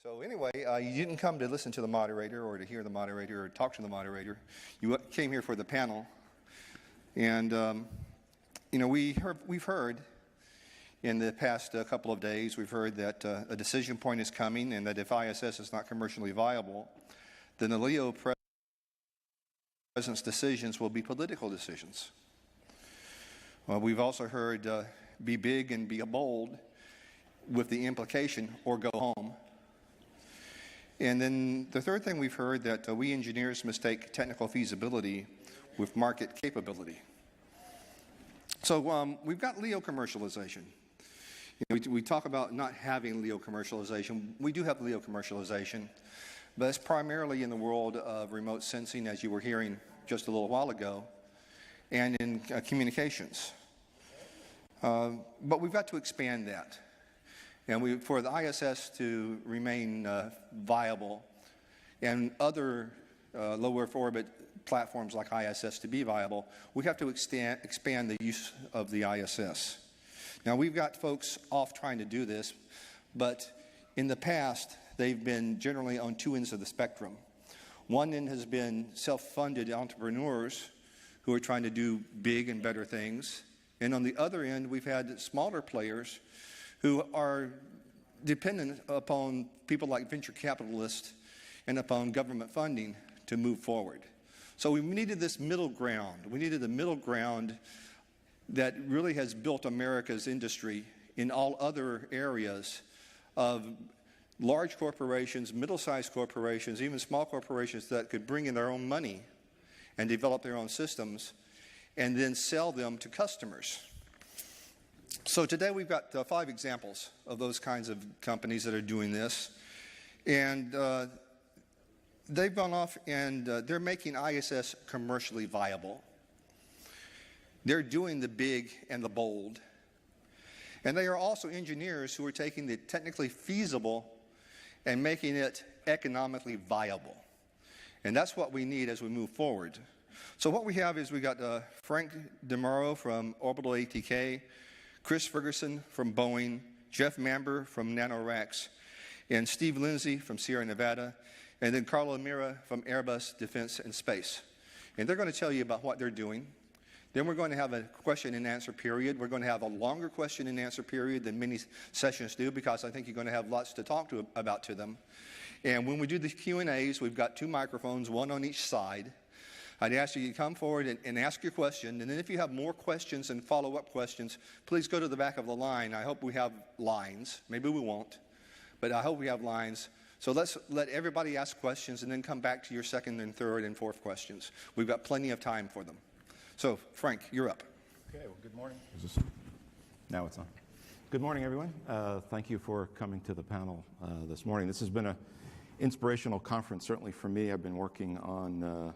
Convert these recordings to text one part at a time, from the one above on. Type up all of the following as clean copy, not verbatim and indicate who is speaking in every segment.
Speaker 1: So anyway, you didn't come to listen to the moderator or to hear the moderator or talk to the moderator. You came here for the panel. And, we've heard in the past couple of days, we've heard that a decision point is coming and that if ISS is not commercially viable, then the LEO President's decisions will be political decisions. Well, we've also heard be big and be bold with the implication or go home. And then the third thing we've heard that we engineers mistake technical feasibility with market capability. So we've got LEO commercialization. We talk about not having LEO commercialization. We do have LEO commercialization, but it's primarily in the world of remote sensing, as you were hearing just a little while ago, and in communications. But we've got to expand that. And for the ISS to remain viable and other low Earth orbit platforms like ISS to be viable, we have to expand the use of the ISS. Now, we've got folks off trying to do this, but in the past, they've been generally on two ends of the spectrum. One end has been self-funded entrepreneurs who are trying to do big and better things. And on the other end, we've had smaller players who are dependent upon people like venture capitalists and upon government funding to move forward. So we needed this middle ground. We needed a middle ground that really has built America's industry in all other areas of large corporations, middle-sized corporations, even small corporations that could bring in their own money and develop their own systems and then sell them to customers. So today we've got 5 examples of those kinds of companies that are doing this. And they've gone off and they're making ISS commercially viable. They're doing the big and the bold. And they are also engineers who are taking the technically feasible and making it economically viable. And that's what we need as we move forward. So what we have is we got Frank DeMauro from Orbital ATK, Chris Ferguson from Boeing, Jeff Mamber from NanoRacks, and Steve Lindsay from Sierra Nevada, and then Carlo Mira from Airbus Defense and Space. And they're going to tell you about what they're doing. Then we're going to have a question and answer period. We're going to have a longer question and answer period than many sessions do because I think you're going to have lots to talk about to them. And when we do the Q&As, we've got 2 microphones, one on each side. I'd ask you to come forward and ask your question. And then if you have more questions and follow-up questions, please go to the back of the line. I hope we have lines. Maybe we won't, but I hope we have lines. So let's let everybody ask questions and then come back to your second and third and fourth questions. We've got plenty of time for them. So, Frank, you're up.
Speaker 2: Okay, well, good morning. Now it's on. Good morning, everyone. Thank you for coming to the panel this morning. This has been an inspirational conference, certainly for me. I've been working on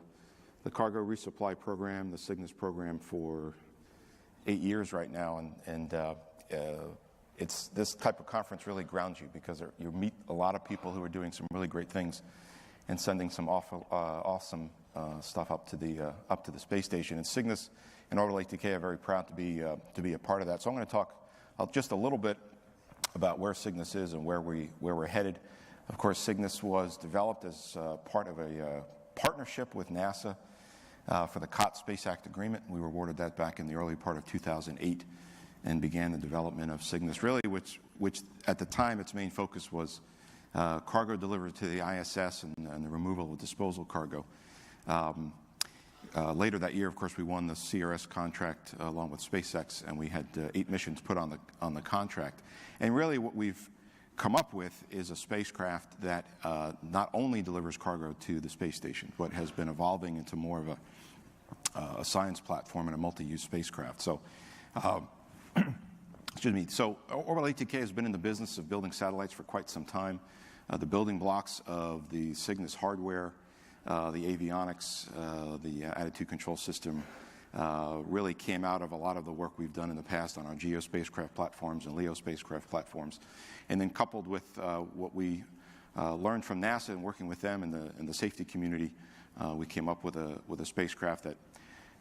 Speaker 2: the cargo resupply program, the Cygnus program, for 8 years right now, and it's this type of conference really grounds you because you meet a lot of people who are doing some really great things and sending some awesome stuff up to the space station. And Cygnus and Orbital ATK are very proud to be a part of that. So I'm going to talk just a little bit about where Cygnus is and where we're headed. Of course, Cygnus was developed as part of a partnership with NASA for the COT Space Act Agreement. We were awarded that back in the early part of 2008 and began the development of Cygnus, really, which at the time its main focus was cargo delivered to the ISS and the removal of disposal cargo. Later that year, of course, we won the CRS contract along with SpaceX, and we had 8 missions put on the contract. And really what we've come up with is a spacecraft that not only delivers cargo to the space station, but has been evolving into more of a science platform and a multi-use spacecraft. So, excuse me. So Orbital ATK has been in the business of building satellites for quite some time. The building blocks of the Cygnus hardware, the avionics, the attitude control system really came out of a lot of the work we've done in the past on our GEO spacecraft platforms and LEO spacecraft platforms. And then coupled with what we learned from NASA and working with them in the safety community, we came up with a spacecraft that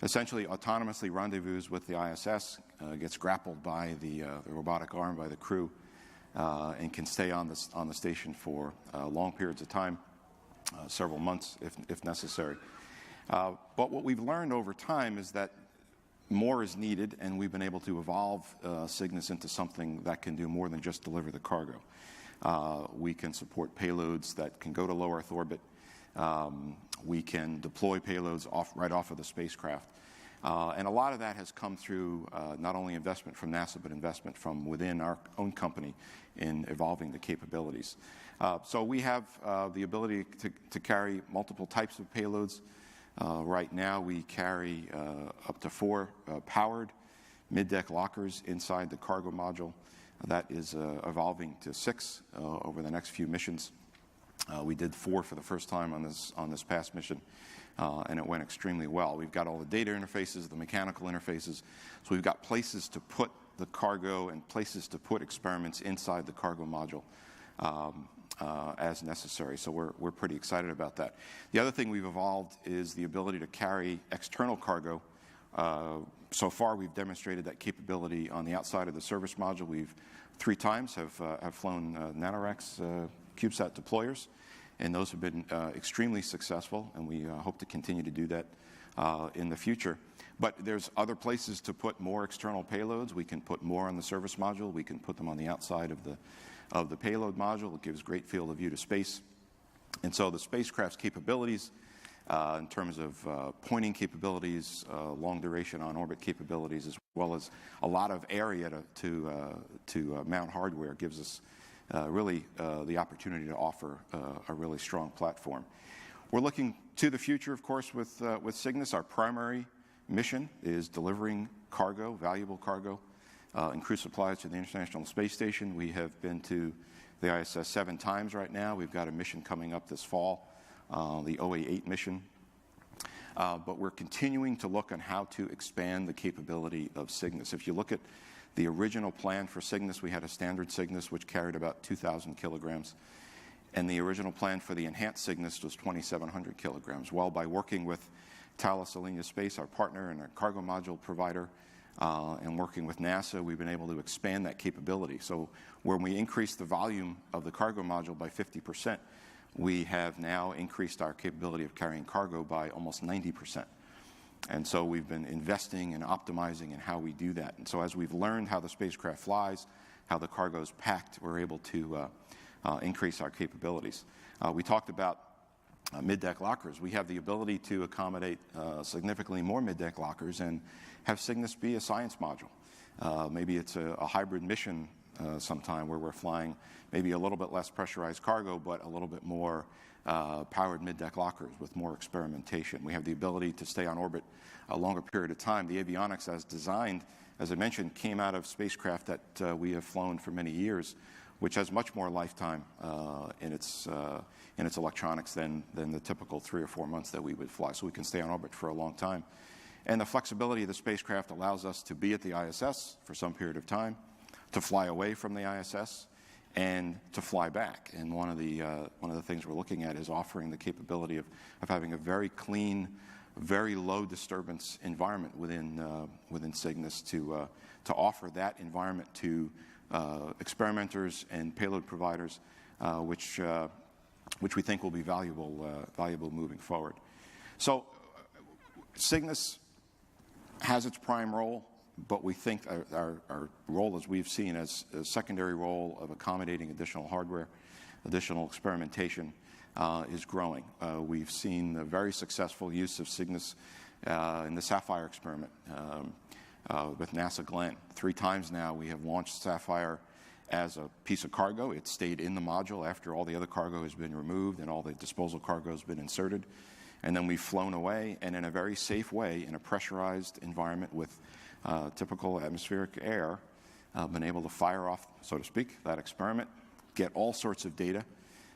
Speaker 2: essentially autonomously rendezvous with the ISS, gets grappled by the robotic arm by the crew, and can stay on the station for long periods of time, several months if necessary. But what we've learned over time is that more is needed, and we've been able to evolve Cygnus into something that can do more than just deliver the cargo. We can support payloads that can go to low Earth orbit. We can deploy payloads right off of the spacecraft. And a lot of that has come through not only investment from NASA, but investment from within our own company in evolving the capabilities. So we have the ability to carry multiple types of payloads. Right now we carry up to 4 powered mid-deck lockers inside the cargo module. That is evolving to 6 over the next few missions. We did 4 for the first time on this past mission, and it went extremely well. We've got all the data interfaces, the mechanical interfaces, so we've got places to put the cargo and places to put experiments inside the cargo module as necessary. So we're pretty excited about that. The other thing we've evolved is the ability to carry external cargo. So far, we've demonstrated that capability on the outside of the service module. We've 3 times have flown NanoRacks CubeSat deployers, and those have been extremely successful, and we hope to continue to do that in the future. But there's other places to put more external payloads. We can put more on the service module. We can put them on the outside of the payload module. It gives great field of view to space. And so the spacecraft's capabilities in terms of pointing capabilities, long duration on orbit capabilities, as well as a lot of area to mount hardware, gives us really the opportunity to offer a really strong platform. We're looking to the future, of course, with Cygnus. Our primary mission is delivering cargo, valuable cargo, and crew supplies to the International Space Station. We have been to the ISS 7 times right now. We've got a mission coming up this fall, the OA-8 mission. But we're continuing to look on how to expand the capability of Cygnus. If you look at the original plan for Cygnus, we had a standard Cygnus which carried about 2,000 kilograms. And the original plan for the enhanced Cygnus was 2,700 kilograms. Well, by working with Thales Alenia Space, our partner and our cargo module provider, and working with NASA, we've been able to expand that capability. So when we increased the volume of the cargo module by 50%, we have now increased our capability of carrying cargo by almost 90%. And so we've been investing and optimizing in how we do that. And so as we've learned how the spacecraft flies, how the cargo is packed, we're able to increase our capabilities. We talked about mid-deck lockers. We have the ability to accommodate significantly more mid-deck lockers and have Cygnus be a science module. Maybe it's a hybrid mission sometime where we're flying maybe a little bit less pressurized cargo, but a little bit more powered mid-deck lockers with more experimentation. We have the ability to stay on orbit a longer period of time. The avionics as designed, as I mentioned, came out of spacecraft that we have flown for many years, which has much more lifetime in its electronics than the typical 3 or 4 months that we would fly. So we can stay on orbit for a long time. And the flexibility of the spacecraft allows us to be at the ISS for some period of time, to fly away from the ISS, and to fly back. And one of the things we're looking at is offering the capability of having a very clean, very low disturbance environment within Cygnus to offer that environment to experimenters and payload providers, which we think will be valuable moving forward. So Cygnus has its prime role, but we think our role, as we've seen, as a secondary role of accommodating additional hardware, additional experimentation, is growing. We've seen a very successful use of Cygnus in the Sapphire experiment with NASA Glenn. 3 times now we have launched Sapphire as a piece of cargo. It stayed in the module after all the other cargo has been removed and all the disposal cargo has been inserted. And then we've flown away, and in a very safe way, in a pressurized environment with typical atmospheric air, been able to fire off, so to speak, that experiment, get all sorts of data,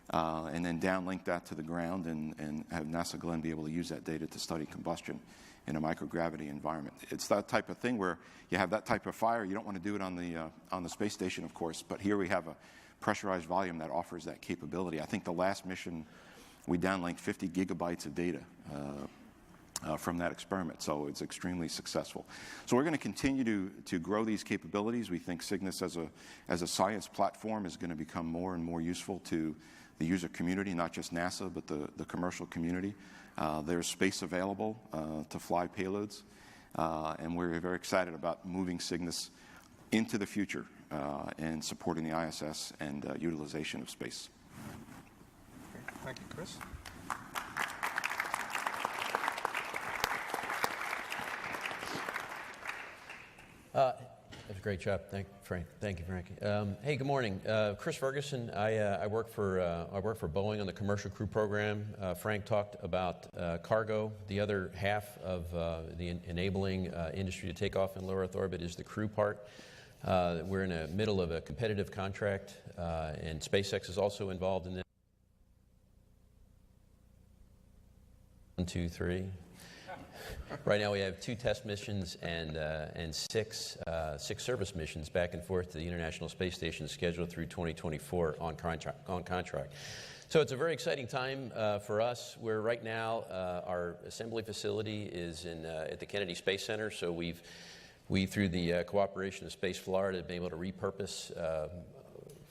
Speaker 2: and then downlink that to the ground and have NASA Glenn be able to use that data to study combustion in a microgravity environment. It's that type of thing where you have that type of fire. You don't want to do it on the space station, of course, but here we have a pressurized volume that offers that capability. I think the last mission we downlinked 50 gigabytes of data from that experiment. So it's extremely successful. So we're going to continue to grow these capabilities. We think Cygnus as a science platform is going to become more and more useful to the user community, not just NASA, but the commercial community. There's space available to fly payloads, and we're very excited about moving Cygnus into the future and supporting the ISS and utilization of space.
Speaker 1: Thank you, Chris.
Speaker 3: That was a great job. Thank you, Frank. Hey, good morning. Chris Ferguson. I work for Boeing on the Commercial Crew Program. Frank talked about cargo. The other half of the enabling industry to take off in low Earth orbit is the crew part. We're in the middle of a competitive contract, and SpaceX is also involved in this. 1, 2, 3. Right now we have 2 test missions and 6 service missions back and forth to the International Space Station scheduled through 2024 on contract. So it's a very exciting time for us. We're right now, our assembly facility is at the Kennedy Space Center. So we through the cooperation of Space Florida, have been able to repurpose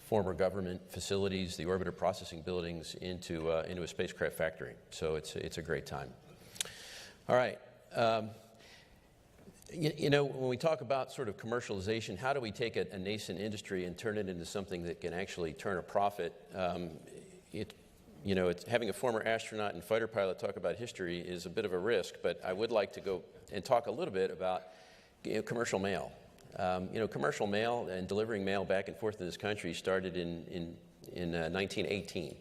Speaker 3: former government facilities, the orbiter processing buildings, into a spacecraft factory. So it's a great time. All right. When we talk about sort of commercialization, how do we take a nascent industry and turn it into something that can actually turn a profit? It's having a former astronaut and fighter pilot talk about history is a bit of a risk, but I would like to go and talk a little bit about commercial mail. Commercial mail and delivering mail back and forth in this country started in 1918.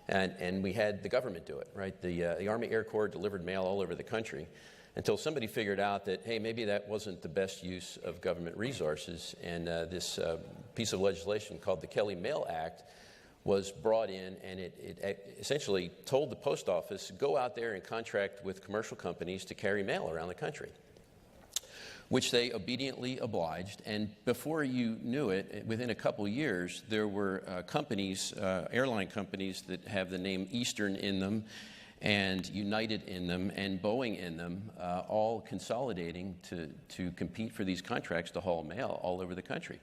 Speaker 3: And we had the government do it, right? The Army Air Corps delivered mail all over the country until somebody figured out that, hey, maybe that wasn't the best use of government resources. And this piece of legislation called the Kelly Mail Act was brought in, and it essentially told the post office, go out there and contract with commercial companies to carry mail around the country, which they obediently obliged. And before you knew it, within a couple years, there were companies, airline companies that have the name Eastern in them, and United in them, and Boeing in them, all consolidating to compete for these contracts to haul mail all over the country.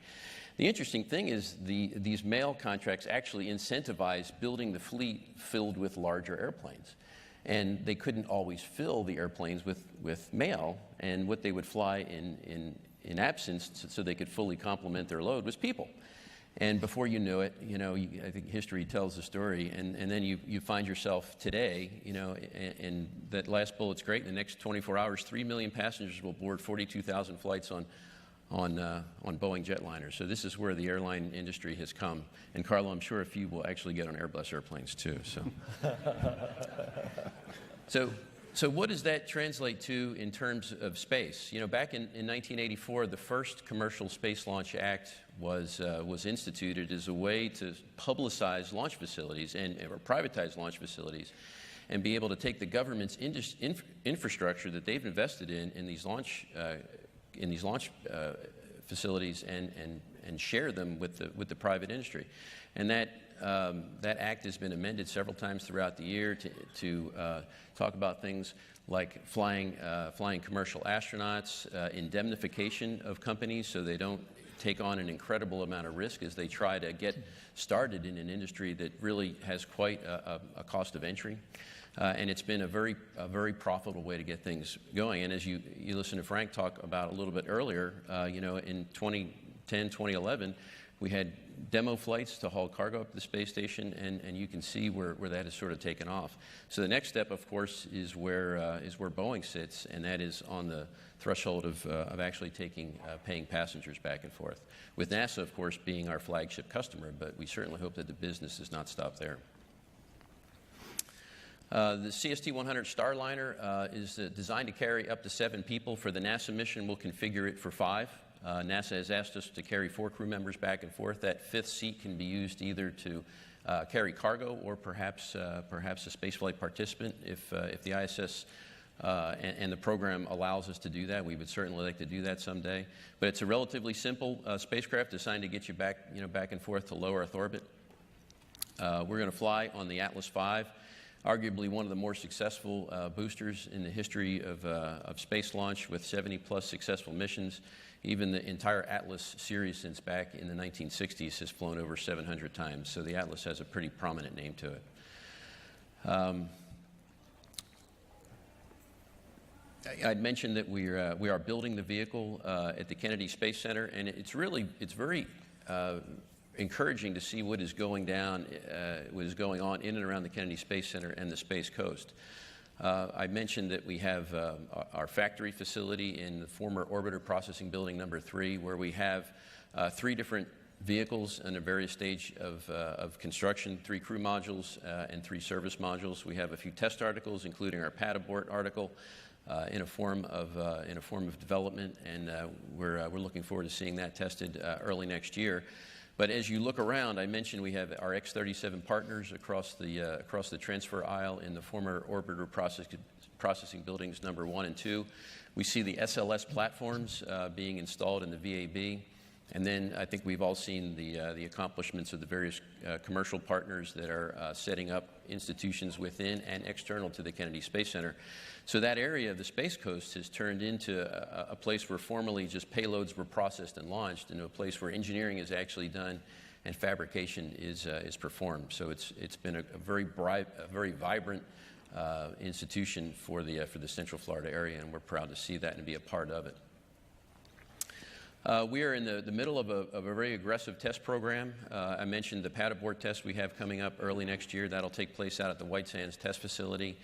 Speaker 3: The interesting thing is these mail contracts actually incentivize building the fleet filled with larger airplanes. And they couldn't always fill the airplanes with mail, and what they would fly in absence so they could fully complement their load was people. And before you knew it, I think history tells the story, and then you find yourself today, and that last bullet's great. In the next 24 hours, 3 million passengers will board 42,000 flights on Boeing jetliners. So this is where the airline industry has come. And Carlo, I'm sure a few will actually get on Airbus airplanes too. So what does that translate to in terms of space? Back in 1984, the first Commercial Space Launch Act was instituted as a way to publicize launch facilities or privatize launch facilities, and be able to take the government's infrastructure that they've invested in these launch facilities and share them with the private industry. And that act has been amended several times throughout the year to talk about things like flying commercial astronauts, indemnification of companies so they don't take on an incredible amount of risk as they try to get started in an industry that really has quite a cost of entry. And it's been a very profitable way to get things going. And as you listen to Frank talk about a little bit earlier, in 2010, 2011, we had demo flights to haul cargo up to the space station, and you can see where that has sort of taken off. So the next step, of course, is where Boeing sits, and that is on the threshold of actually paying passengers back and forth. With NASA, of course, being our flagship customer, but we certainly hope that the business does not stop there. The CST-100 Starliner is designed to carry up to 7 people. For the NASA mission, we'll configure it for 5. NASA has asked us to carry 4 crew members back and forth. That 5th seat can be used either to carry cargo or perhaps a spaceflight participant if the ISS and the program allows us to do that. We would certainly like to do that someday. But it's a relatively simple spacecraft designed to get you back and forth to low Earth orbit. We're going to fly on the Atlas V. arguably one of the more successful boosters in the history of space launch, with 70-plus successful missions. Even the entire Atlas series since back in the 1960s has flown over 700 times, so the Atlas has a pretty prominent name to it. I'd mentioned that we are building the vehicle at the Kennedy Space Center, and it's very encouraging to see what is going on in and around the Kennedy Space Center and the Space Coast. I mentioned that we have our factory facility in the former Orbiter Processing Building number 3, where we have 3 different vehicles in a various stage of construction, 3 crew modules and 3 service modules. We have a few test articles, including our pad abort article, in a form of development, and we're looking forward to seeing that tested early next year. But as you look around, I mentioned we have our X-37 partners across the transfer aisle in the former Orbiter Processing Buildings number 1 and 2. We see the SLS platforms being installed in the VAB. And then I think we've all seen the accomplishments of the various commercial partners that are setting up institutions within and external to the Kennedy Space Center. So that area of the Space Coast has turned into a place where formerly just payloads were processed and launched, into a place where engineering is actually done and fabrication is performed. So it's been a very vibrant institution for the Central Florida area, and we're proud to see that and be a part of it. We are in the middle of a very aggressive test program. I mentioned the pad abort test we have coming up early next year. That'll take place out at the White Sands Test Facility.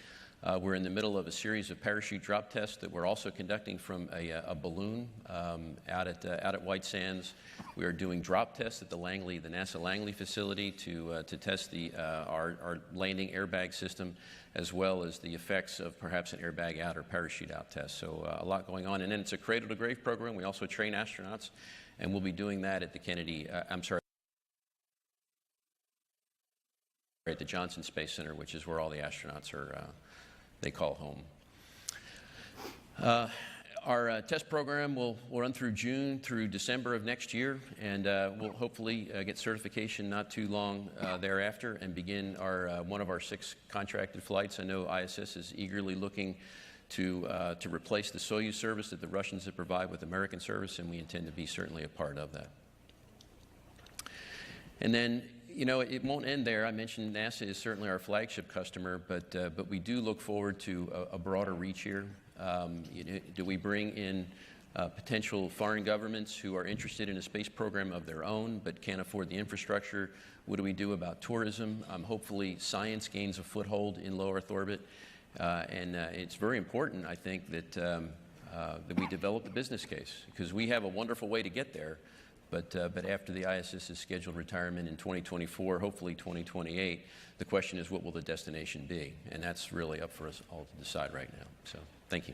Speaker 3: We're in the middle of a series of parachute drop tests that we're also conducting from a balloon out at White Sands. We are doing drop tests at the NASA Langley facility to test our landing airbag system, as well as the effects of perhaps an airbag out or parachute out test. So a lot going on. And then it's a cradle to grave program. We also train astronauts, and we'll be doing that at the at the Johnson Space Center, which is where all the astronauts are, they call home. Our test program will run through June through December of next year, and we'll hopefully get certification not too long thereafter and begin one of our 6 contracted flights. I know ISS is eagerly looking to replace the Soyuz service that the Russians have provided with American service, and we intend to be certainly a part of that. And then, it won't end there. I mentioned NASA is certainly our flagship customer, but we do look forward to a broader reach here. Do we bring in potential foreign governments who are interested in a space program of their own but can't afford the infrastructure? What do we do about tourism? Hopefully science gains a foothold in low Earth orbit. And it's very important, I think, that we develop the business case, because we have a wonderful way to get there. But after the ISS's scheduled retirement in 2024, hopefully 2028, the question is, what will the destination be? And that's really up for us all to decide right now. So, thank you.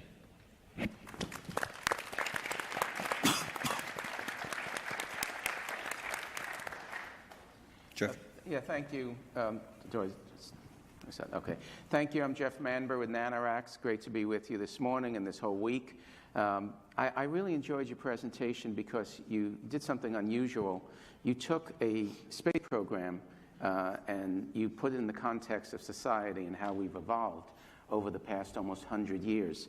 Speaker 1: Jeff?
Speaker 4: Yeah, thank you. Okay. Thank you. I'm Jeff Manber with NanoRacks. Great to be with you this morning and this whole week. I really enjoyed your presentation because you did something unusual. You took a space program and you put it in the context of society and how we've evolved over the past almost 100 years.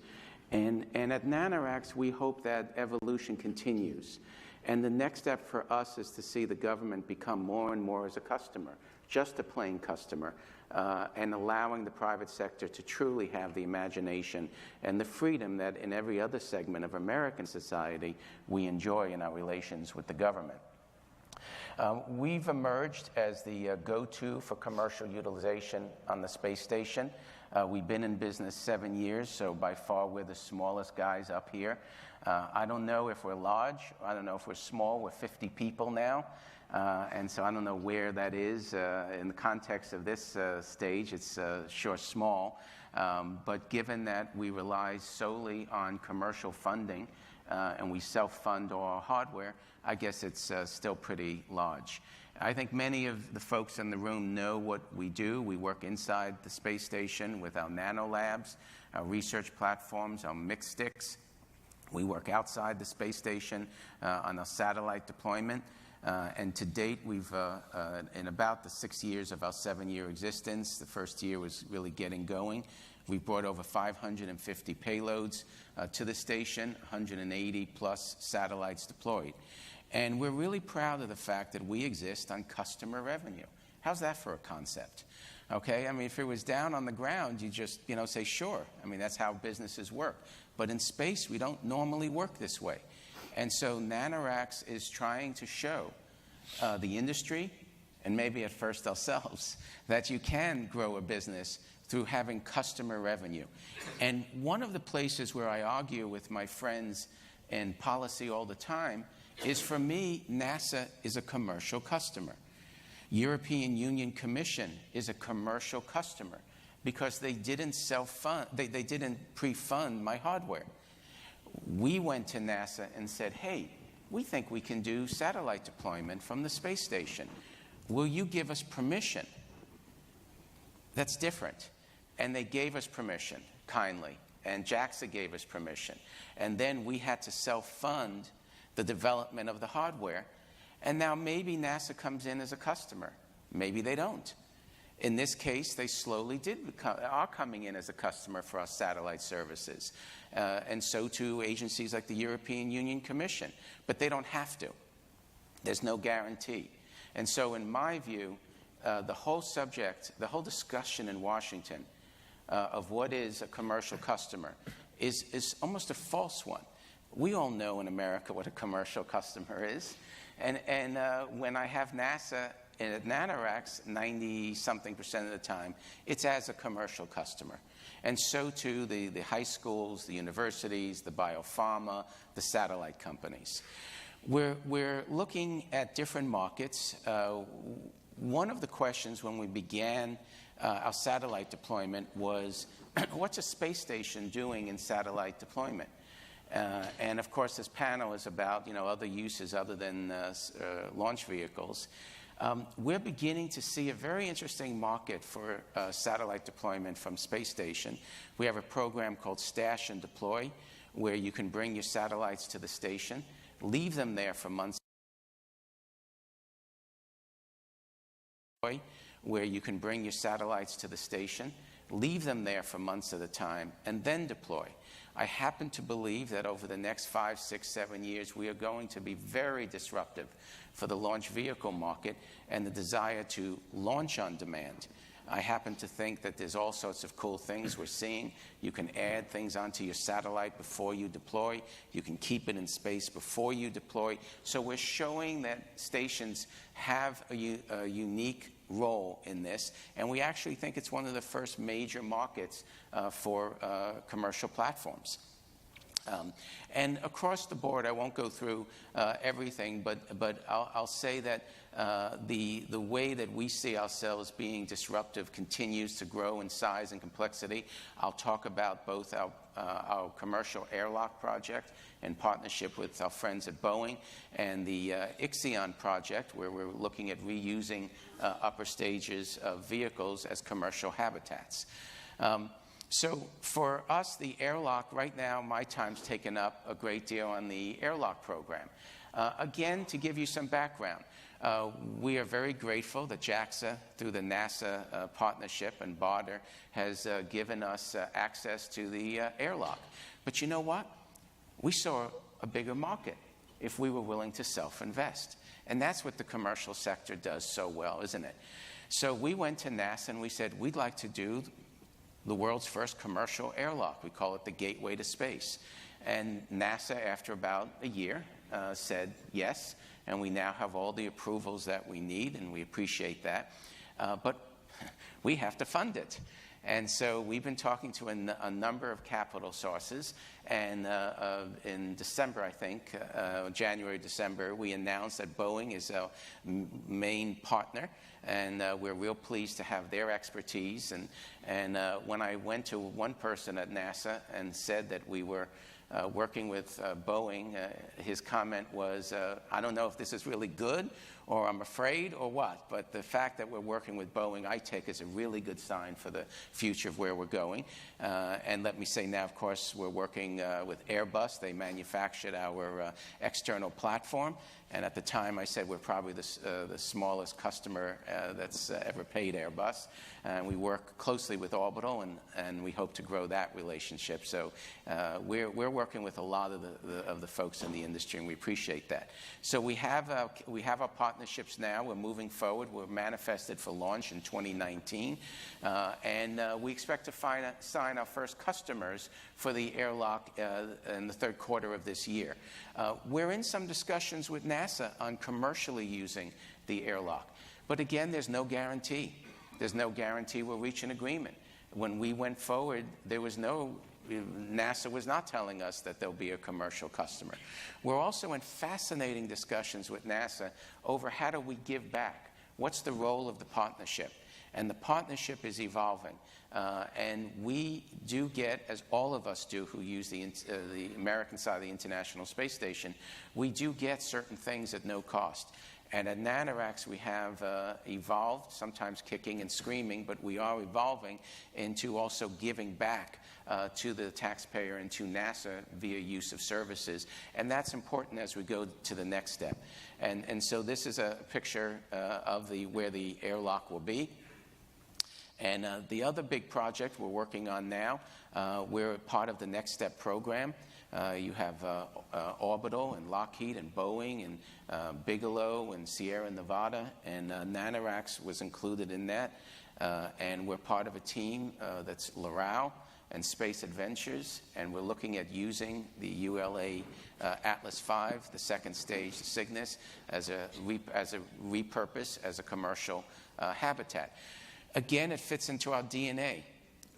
Speaker 4: And at NanoRacks, we hope that evolution continues. And the next step for us is to see the government become more and more as a customer, just a plain customer, and allowing the private sector to truly have the imagination and the freedom that in every other segment of American society we enjoy in our relations with the government. We've emerged as the go-to for commercial utilization on the space station. We've been in business 7 years, so by far we're the smallest guys up here. I don't know if we're large. I don't know if we're small. We're 50 people now. And so I don't know where that is in the context of this stage. It's sure small. But given that we rely solely on commercial funding and we self-fund all our hardware, I guess it's still pretty large. I think many of the folks in the room know what we do. We work inside the space station with our nano labs, our research platforms, our mixed sticks. We work outside the space station on our satellite deployment. And to date, we've, in about the 6 years of our 7-year existence, the first year was really getting going, we've brought over 550 payloads to the station, 180 plus satellites deployed. And we're really proud of the fact that we exist on customer revenue. How's that for a concept? Okay, I mean, if it was down on the ground, you just, say, sure. I mean, that's how businesses work. But in space, we don't normally work this way. And so NanoRacks is trying to show the industry, and maybe at first ourselves, that you can grow a business through having customer revenue. And one of the places where I argue with my friends in policy all the time is, for me, NASA is a commercial customer. European Union Commission is a commercial customer because they didn't self-fund, they didn't pre-fund my hardware. We went to NASA and said, hey, we think we can do satellite deployment from the space station. Will you give us permission? That's different. And they gave us permission, kindly. And JAXA gave us permission. And then we had to self-fund the development of the hardware. And now maybe NASA comes in as a customer. Maybe they don't. In this case, they slowly are coming in as a customer for our satellite services. And so too agencies like the European Union Commission. But they don't have to. There's no guarantee. And so in my view, the whole subject, the whole discussion in Washington of what is a commercial customer is almost a false one. We all know in America what a commercial customer is. And when I have NASA at NanoRacks, 90-something% of the time, it's as a commercial customer. And so too the high schools, the universities, the biopharma, the satellite companies. We're looking at different markets. One of the questions when we began our satellite deployment was, what's a space station doing in satellite deployment? And of course, this panel is about other uses other than launch vehicles. We're beginning to see a very interesting market for satellite deployment from space station. We have a program called Stash and Deploy, where you can bring your satellites to the station, leave them there for months, where you can bring your satellites to the station, leave them there for months at a time, and then deploy. I happen to believe that over the next 5, 6, 7 years, we are going to be very disruptive for the launch vehicle market and the desire to launch on demand. I happen to think that there's all sorts of cool things we're seeing. You can add things onto your satellite before you deploy. You can keep it in space before you deploy. So we're showing that stations have a unique role in this, and we actually think it's one of the first major markets for commercial platforms. And across the board, I won't go through everything, but I'll say that the way that we see ourselves being disruptive continues to grow in size and complexity. I'll talk about both our commercial airlock project in partnership with our friends at Boeing, and the Ixion project, where we're looking at reusing upper stages of vehicles as commercial habitats. So for us, the airlock, right now, my time's taken up a great deal on the airlock program. Again, to give you some background, we are very grateful that JAXA, through the NASA partnership and barter, has given us access to the airlock. But you know what? We saw a bigger market if we were willing to self-invest. And that's what the commercial sector does so well, isn't it? So we went to NASA and we said, we'd like to do the world's first commercial airlock. We call it the Gateway to Space. And NASA, after about a year, said yes, and we now have all the approvals that we need, and we appreciate that. But we have to fund it. And so we've been talking to a number of capital sources, and in December, I think, January, December, we announced that Boeing is our main partner, and we're real pleased to have their expertise. And when I went to one person at NASA and said that we were working with Boeing, his comment was, I don't know if this is really good, or I'm afraid, or what, but the fact that we're working with Boeing, I take as a really good sign for the future of where we're going. And let me say now, of course, we're working with Airbus. They manufactured our external platform, And at the time, I said we're probably the smallest customer that's ever paid Airbus. And we work closely with Orbital, and we hope to grow that relationship. So we're working with a lot of the folks in the industry, and we appreciate that. So we have our partnerships now. We're moving forward. We're manifested for launch in 2019. And we expect to sign our first customers for the airlock in the third quarter of this year. We're in some discussions with NASA on commercially using the airlock. But again, there's no guarantee. There's no guarantee we'll reach an agreement. When we went forward, NASA was not telling us that there'll be a commercial customer. We're also in fascinating discussions with NASA over how do we give back? What's the role of the partnership? And the partnership is evolving. And we do get, as all of us do who use the American side of the International Space Station, we do get certain things at no cost. And at NanoRacks, we have evolved, sometimes kicking and screaming, but we are evolving into also giving back to the taxpayer and to NASA via use of services. And that's important as we go to the next step. And so this is a picture of where the airlock will be. And the other big project we're working on now, we're part of the Next Step program. You have Orbital and Lockheed and Boeing and Bigelow and Sierra Nevada, and NanoRacks was included in that. And we're part of a team that's Loral and Space Adventures, and we're looking at using the ULA Atlas V, the second stage Cygnus, as a repurpose as a commercial habitat. Again, it fits into our DNA.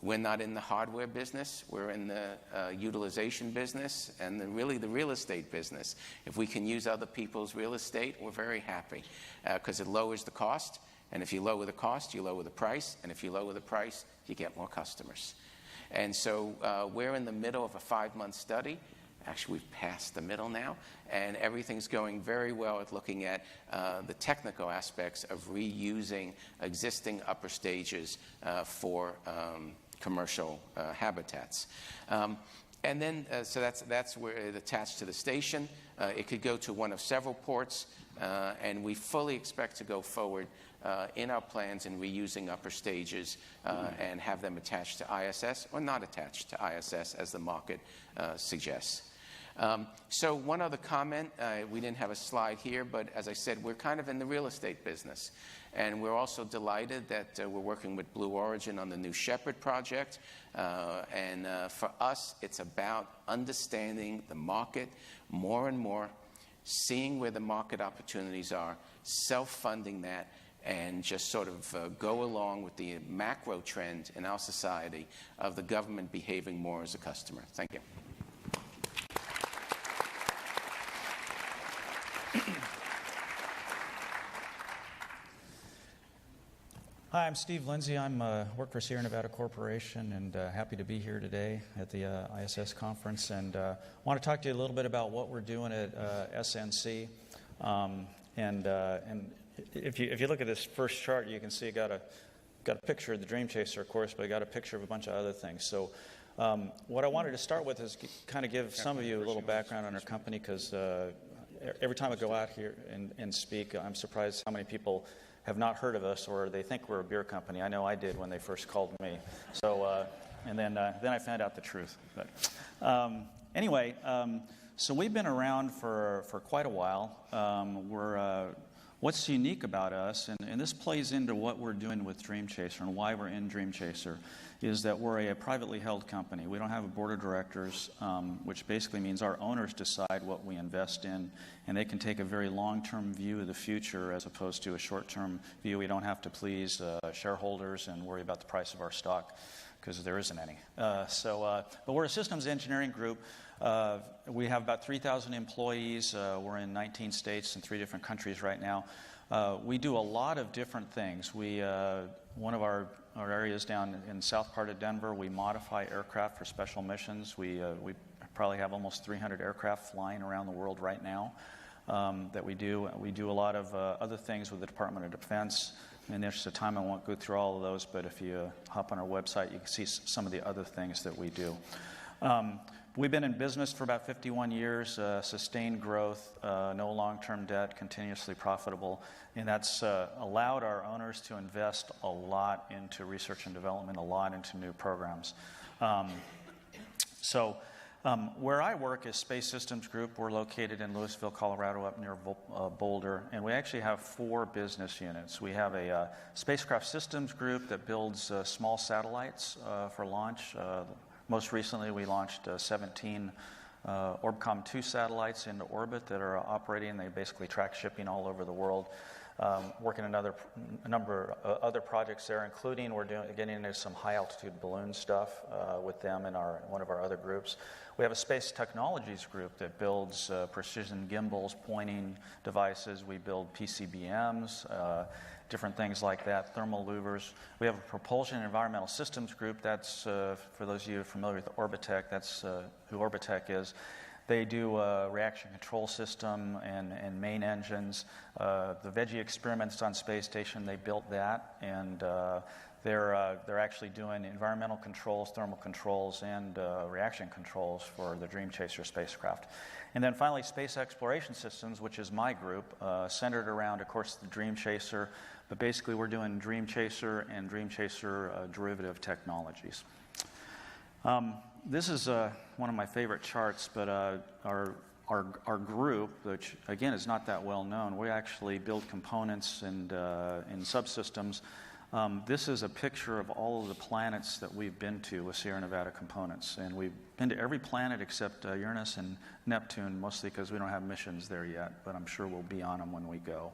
Speaker 4: We're not in the hardware business. We're in the utilization business and really the real estate business. If we can use other people's real estate, we're very happy because it lowers the cost. And if you lower the cost, you lower the price. And if you lower the price, you get more customers. And so we're in the middle of a 5-month study. Actually, we've passed the middle now, and everything's going very well at looking at the technical aspects of reusing existing upper stages for commercial habitats. And then, so that's where it attached to the station. It could go to one of several ports, and we fully expect to go forward in our plans in reusing upper stages and have them attached to ISS or not attached to ISS as the market suggests. So one other comment, we didn't have a slide here, but as I said, we're kind of in the real estate business. And we're also delighted that we're working with Blue Origin on the New Shepard project. And for us, it's about understanding the market more and more, seeing where the market opportunities are, self-funding that, and just sort of go along with the macro trend in our society of the government behaving more as a customer. Thank you.
Speaker 5: Hi, I'm Steve Lindsay. I work for Sierra Nevada Corporation and happy to be here today at the ISS conference. And want to talk to you a little bit about what we're doing at SNC. And if you look at this first chart, you can see I got a picture of the Dream Chaser, of course, but I got a picture of a bunch of other things. So what I wanted to start with is kind of give some of you a little background on our company, because every time I go out here and speak, I'm surprised how many people have not heard of us, or they think we're a beer company. I know I did when they first called me. So, and then I found out the truth. But anyway, so we've been around for quite a while. What's unique about us, and this plays into what we're doing with Dream Chaser and why we're in Dream Chaser, is that we're a privately held company. We don't have a board of directors, which basically means our owners decide what we invest in, and they can take a very long-term view of the future as opposed to a short-term view. We don't have to please shareholders and worry about the price of our stock, because there isn't any. But we're a systems engineering group. We have about 3,000 employees. We're in 19 states and 3 different countries right now. We do a lot of different things. One of our areas down in the south part of Denver, we modify aircraft for special missions. We probably have almost 300 aircraft flying around the world right now that we do. We do a lot of other things with the Department of Defense. In the interest of time, I won't go through all of those, but if you hop on our website, you can see some of the other things that we do. We've been in business for about 51 years, sustained growth, no long-term debt, continuously profitable, and that's allowed our owners to invest a lot into research and development, a lot into new programs. Where I work is Space Systems Group. We're located in Louisville, Colorado, up near Boulder, and we actually have 4 business units. We have a spacecraft systems group that builds small satellites for launch. Most recently, we launched 17 Orbcomm 2 satellites into orbit that are operating. They basically track shipping all over the world. Working on a number of other projects there, including getting into some high-altitude balloon stuff with them in one of our other groups. We have a space technologies group that builds precision gimbals, pointing devices. We build PCBMs, different things like that, thermal louvers. We have a propulsion and environmental systems group. That's, for those of you familiar with Orbitech, that's who Orbitech is. They do reaction control system and main engines. The Veggie experiments on Space Station, they built that, and they're actually doing environmental controls, thermal controls, and reaction controls for the Dream Chaser spacecraft. And then finally, Space Exploration Systems, which is my group, centered around, of course, the Dream Chaser, but basically we're doing Dream Chaser and Dream Chaser derivative technologies. This is one of my favorite charts, but our group, which again is not that well known, we actually build components and subsystems. This is a picture of all of the planets that we've been to with Sierra Nevada Components, and we've been to every planet except Uranus and Neptune, mostly because we don't have missions there yet, but I'm sure we'll be on them when we go.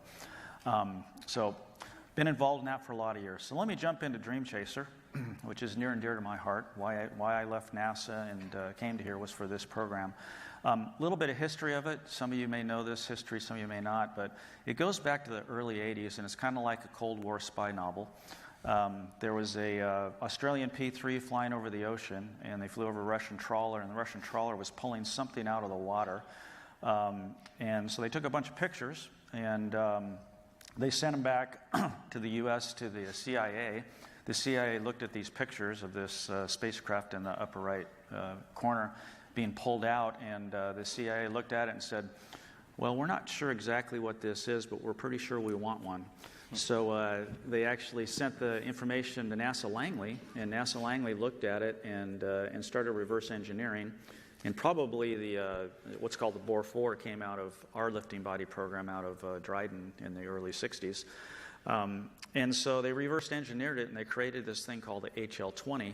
Speaker 5: Been involved in that for a lot of years. So let me jump into Dream Chaser, which is near and dear to my heart. Why I left NASA and came to here was for this program. A little bit of history of it. Some of you may know this history, some of you may not, but it goes back to the early 80s, and it's kind of like a Cold War spy novel. There was a Australian P-3 flying over the ocean, and they flew over a Russian trawler, and the Russian trawler was pulling something out of the water. And so they took a bunch of pictures, and they sent them back to the U.S., to the CIA. The CIA looked at these pictures of this spacecraft in the upper right corner being pulled out, and the CIA looked at it and said, well, we're not sure exactly what this is, but we're pretty sure we want one. So they actually sent the information to NASA Langley, and NASA Langley looked at it and started reverse engineering. And probably the what's called the Bohr 4 came out of our lifting body program out of Dryden in the early 60s. And so they reverse engineered it, and they created this thing called the HL-20.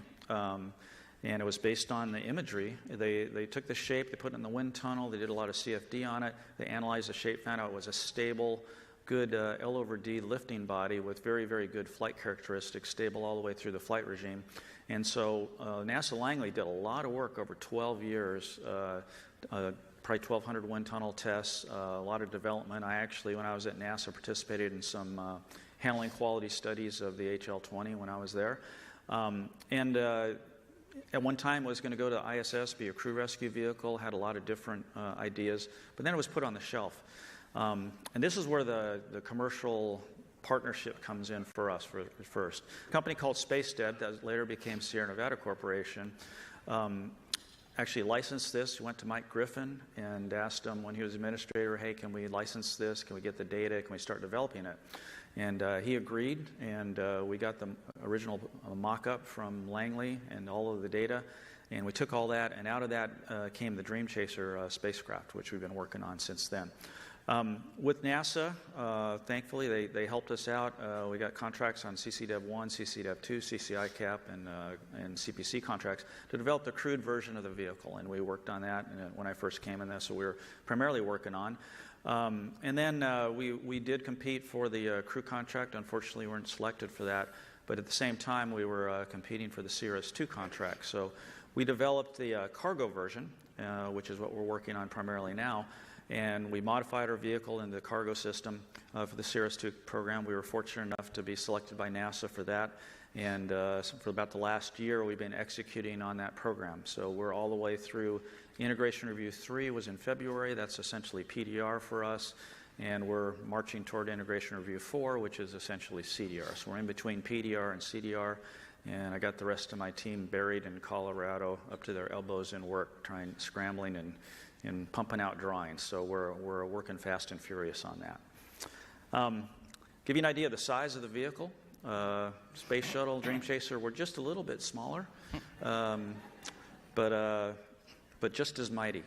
Speaker 5: And it was based on the imagery. They took the shape, they put it in the wind tunnel, they did a lot of CFD on it, they analyzed the shape, found out it was a stable, good L over D lifting body with very, very good flight characteristics, stable all the way through the flight regime. And so NASA Langley did a lot of work over 12 years, probably 1,200 wind tunnel tests, a lot of development. I actually, when I was at NASA, participated in some handling quality studies of the HL-20 when I was there. At one time, was going to go to ISS, be a crew rescue vehicle, had a lot of different ideas, but then it was put on the shelf. And this is where the commercial partnership comes in for us first. A company called SpaceDev, that later became Sierra Nevada Corporation, actually licensed this. Went to Mike Griffin and asked him when he was administrator, hey, can we license this? Can we get the data? Can we start developing it? And he agreed, and we got the original mock-up from Langley and all of the data, and we took all that, and out of that came the Dream Chaser spacecraft, which we've been working on since then. With NASA, thankfully, they helped us out. We got contracts on CCDev 1, CCDev 2, CCI-CAP, and CPC contracts to develop the crewed version of the vehicle, and we worked on that when I first came in there, so we were primarily working on. And then we did compete for the crew contract. Unfortunately, we weren't selected for that, but at the same time, we were competing for the CRS-2 contract. So we developed the cargo version, which is what we're working on primarily now. And we modified our vehicle into the cargo system for the CRS-2 program. We were fortunate enough to be selected by NASA for that. And for about the last year, we've been executing on that program. So we're all the way through Integration Review 3 was in February. That's essentially PDR for us. And we're marching toward Integration Review 4, which is essentially CDR. So we're in between PDR and CDR. And I got the rest of my team buried in Colorado up to their elbows in work, scrambling and pumping out drawings. So we're working fast and furious on that. Give you an idea of the size of the vehicle. Space Shuttle, Dream Chaser, we're just a little bit smaller, but just as mighty.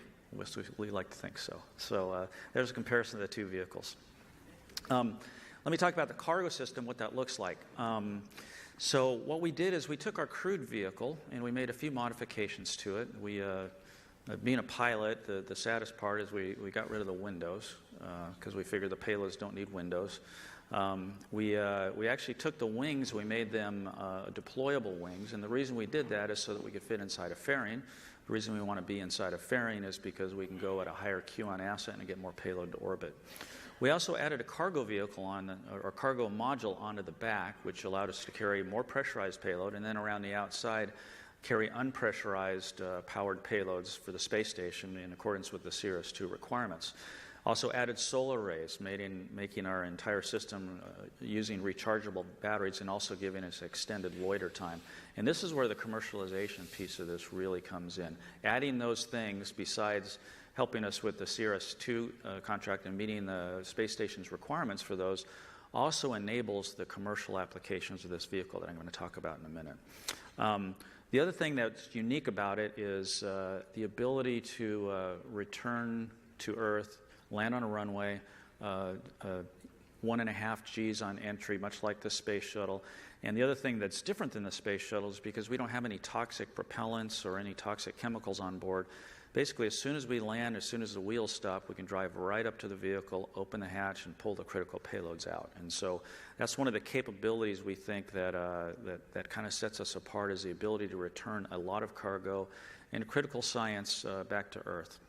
Speaker 5: We like to think so. So there's a comparison of the two vehicles. Let me talk about the cargo system, what that looks like. So what we did is we took our crewed vehicle and we made a few modifications to it. We, being a pilot, the saddest part is we got rid of the windows because we figured the payloads don't need windows. We actually took the wings, we made them deployable wings, and the reason we did that is so that we could fit inside a fairing. The reason we want to be inside a fairing is because we can go at a higher Q on asset and get more payload to orbit. We also added a cargo vehicle or cargo module onto the back, which allowed us to carry more pressurized payload, and then around the outside carry unpressurized powered payloads for the space station in accordance with the CRS-2 requirements. Also added solar arrays, making our entire system using rechargeable batteries and also giving us extended loiter time. And this is where the commercialization piece of this really comes in. Adding those things, besides helping us with the CRS-2 contract and meeting the space station's requirements for those, also enables the commercial applications of this vehicle that I'm going to talk about in a minute. The other thing that's unique about it is the ability to return to Earth, land on a runway, 1.5 Gs on entry, much like the Space Shuttle. And the other thing that's different than the Space Shuttle is because we don't have any toxic propellants or any toxic chemicals on board. Basically, as soon as we land, as soon as the wheels stop, we can drive right up to the vehicle, open the hatch, and pull the critical payloads out. And so that's one of the capabilities we think that kind of sets us apart, is the ability to return a lot of cargo and critical science back to Earth.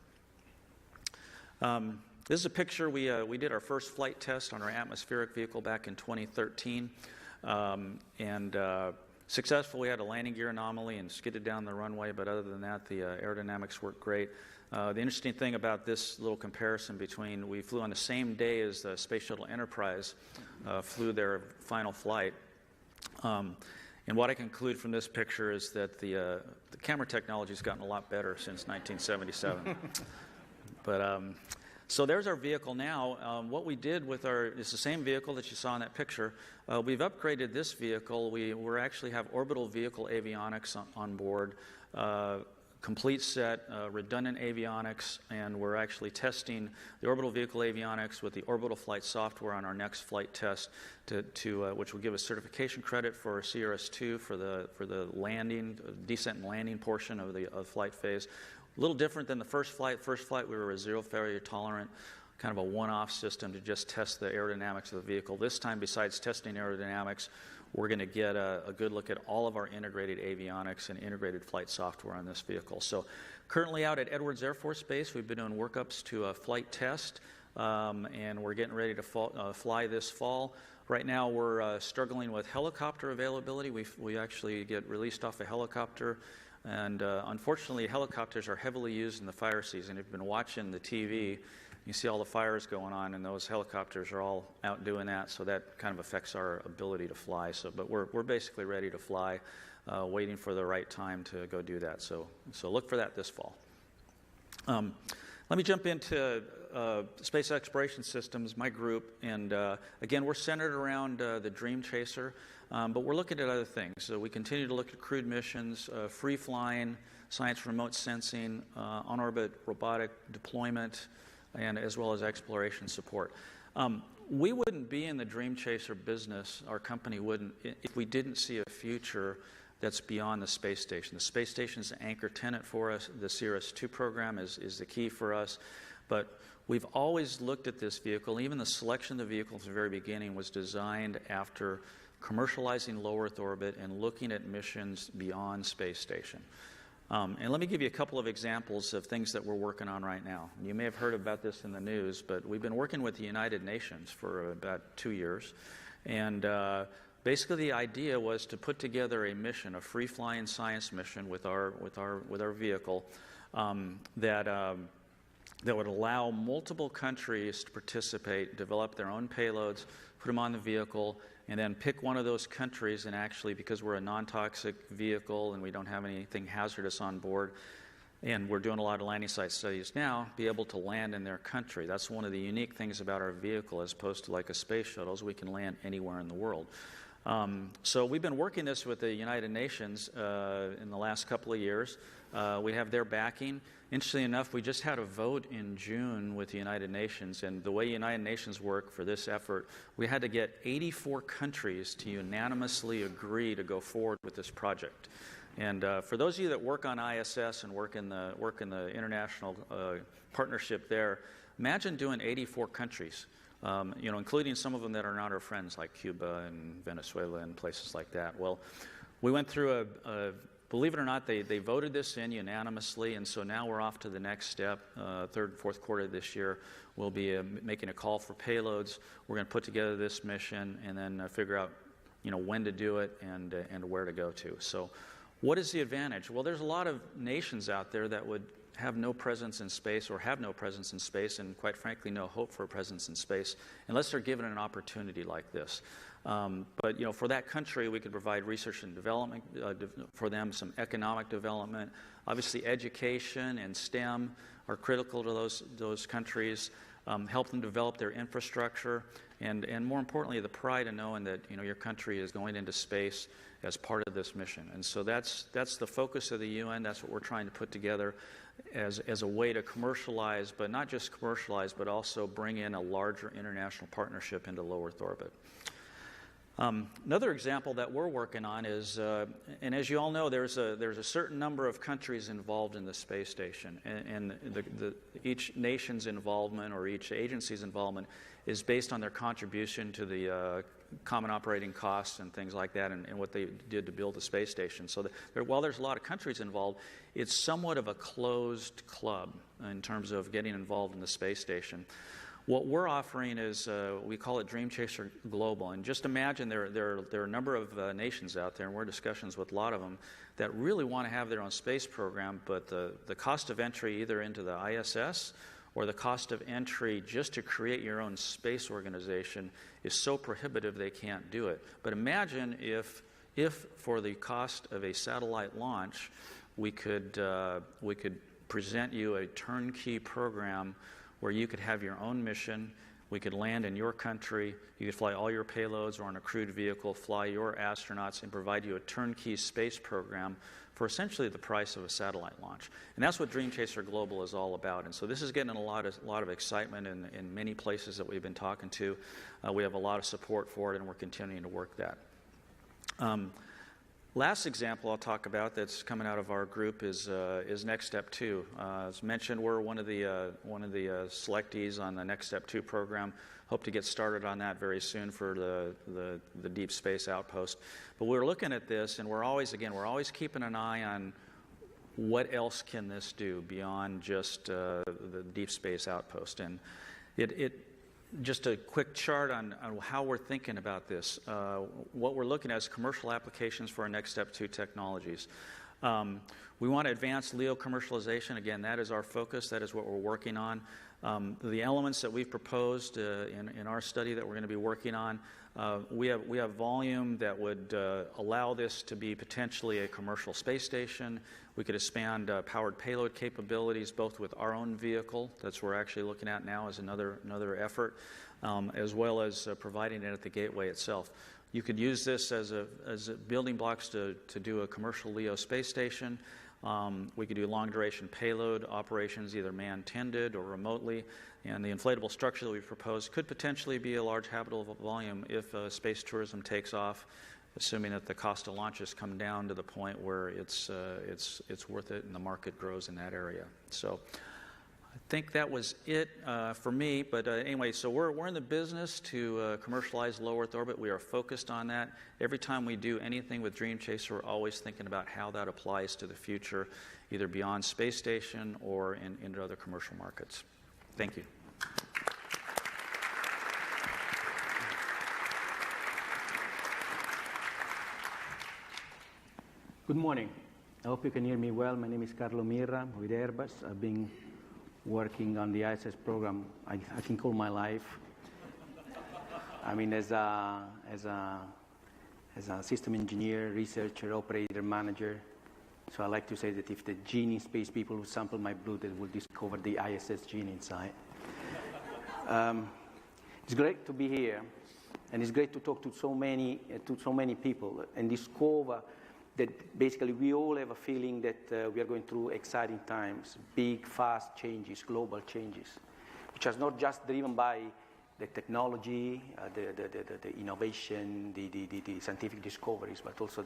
Speaker 5: This is a picture. We did our first flight test on our atmospheric vehicle back in 2013, and successful. We had a landing gear anomaly and skidded down the runway, but other than that, the aerodynamics worked great. The interesting thing about this little comparison between, we flew on the same day as the Space Shuttle Enterprise flew their final flight. And what I conclude from this picture is that the camera technology has gotten a lot better since 1977. But so there's our vehicle now. What we did with it's the same vehicle that you saw in that picture. We've upgraded this vehicle. We actually have orbital vehicle avionics on board, complete set, redundant avionics, and we're actually testing the orbital vehicle avionics with the orbital flight software on our next flight test, which will give us certification credit for CRS-2 for the landing, descent and landing portion of the flight phase. A little different than the first flight. First flight, we were a zero failure tolerant, kind of a one-off system to just test the aerodynamics of the vehicle. This time, besides testing aerodynamics, we're going to get a good look at all of our integrated avionics and integrated flight software on this vehicle. So currently out at Edwards Air Force Base, we've been doing workups to a flight test, and we're getting ready to fly this fall. Right now, we're struggling with helicopter availability. We actually get released off a helicopter. And unfortunately, helicopters are heavily used in the fire season. If you've been watching the TV, you see all the fires going on, and those helicopters are all out doing that, so that kind of affects our ability to fly. But we're basically ready to fly, waiting for the right time to go do that. So look for that this fall. Let me jump into Space Exploration Systems, my group, and again, we're centered around the Dream Chaser. But we're looking at other things. So we continue to look at crewed missions, free flying, science remote sensing, on-orbit robotic deployment, and as well as exploration support. We wouldn't be in the Dream Chaser business, our company wouldn't, if we didn't see a future that's beyond the space station. The space station is the anchor tenant for us. The CRS-2 program is the key for us. But we've always looked at this vehicle. Even the selection of the vehicle from the very beginning was designed after commercializing low Earth orbit and looking at missions beyond space station. And let me give you a couple of examples of things that we're working on right now. You may have heard about this in the news, but we've been working with the United Nations for about 2 years. And basically the idea was to put together a mission, a free-flying science mission with our vehicle that would allow multiple countries to participate, develop their own payloads, put them on the vehicle, and then pick one of those countries and actually, because we're a non-toxic vehicle and we don't have anything hazardous on board, and we're doing a lot of landing site studies now, be able to land in their country. That's one of the unique things about our vehicle as opposed to like a space shuttle, is we can land anywhere in the world. So we've been working this with the United Nations in the last couple of years. We have their backing. Interestingly enough, we just had a vote in June with the United Nations, and the way United Nations work for this effort, we had to get 84 countries to unanimously agree to go forward with this project. And for those of you that work on ISS and work in the international partnership there, imagine doing 84 countries, including some of them that are not our friends, like Cuba and Venezuela and places like that. Well, we went through believe it or not, they voted this in unanimously, and so now we're off to the next step. Third and fourth quarter of this year, we'll be making a call for payloads. We're going to put together this mission and then figure out, when to do it and where to go to. So, what is the advantage? Well, there's a lot of nations out there that would have no presence in space or have no presence in space and, quite frankly, no hope for a presence in space unless they're given an opportunity like this. But for that country, we could provide research and development for them, some economic development. Obviously, education and STEM are critical to those countries. Help them develop their infrastructure, and more importantly, the pride of knowing that your country is going into space as part of this mission. And so that's the focus of the UN. That's what we're trying to put together as a way to commercialize, but not just commercialize, but also bring in a larger international partnership into low Earth orbit. Another example that we're working on is, and as you all know, there's a certain number of countries involved in the space station, and each nation's involvement or each agency's involvement is based on their contribution to the common operating costs and things like that, and what they did to build the space station. So while there's a lot of countries involved, it's somewhat of a closed club in terms of getting involved in the space station. What we're offering is, we call it Dream Chaser Global. And just imagine there are a number of nations out there, and we're in discussions with a lot of them, that really want to have their own space program, but the cost of entry either into the ISS or the cost of entry just to create your own space organization is so prohibitive they can't do it. But imagine if for the cost of a satellite launch, we could present you a turnkey program where you could have your own mission, we could land in your country, you could fly all your payloads or on a crewed vehicle, fly your astronauts, and provide you a turnkey space program for essentially the price of a satellite launch. And that's what Dream Chaser Global is all about. And so this is getting a lot of excitement in many places that we've been talking to. We have a lot of support for it, and we're continuing to work that. Last example I'll talk about that's coming out of our group is Next Step 2. As mentioned, we're one of the selectees on the Next Step 2 program. Hope to get started on that very soon for the Deep Space Outpost. But we're looking at this, and we're always keeping an eye on what else can this do beyond just the Deep Space Outpost. And just a quick chart on how we're thinking about this. What we're looking at is commercial applications for our Next Step 2 technologies. We want to advance LEO commercialization. Again, that is our focus. That is what we're working on. The elements that we've proposed in our study that we're going to be working on, we have volume that would allow this to be potentially a commercial space station. We could expand powered payload capabilities, both with our own vehicle, that's what we're actually looking at now as another effort, as well as providing it at the gateway itself. You could use this as building blocks to do a commercial LEO space station. We could do long-duration payload operations, either man-tended or remotely. And the inflatable structure that we've proposed could potentially be a large habitable volume if space tourism takes off, assuming that the cost of launches come down to the point where it's worth it and the market grows in that area. So I think that was it for me. But anyway, so we're in the business to commercialize low Earth orbit. We are focused on that. Every time we do anything with Dream Chaser, we're always thinking about how that applies to the future, either beyond space station or into other commercial markets. Thank you.
Speaker 6: Good morning. I hope you can hear me well. My name is Carlo Mirra with Airbus. I've been working on the ISS program, I think, all my life. I mean, as a system engineer, researcher, operator, manager, so I like to say that if the gene in space people who sample my blood, they will discover the ISS gene inside. It's great to be here, and it's great to talk to so many people and discover that basically we all have a feeling that we are going through exciting times, big, fast changes, global changes, which are not just driven by the technology, the innovation, the scientific discoveries, but also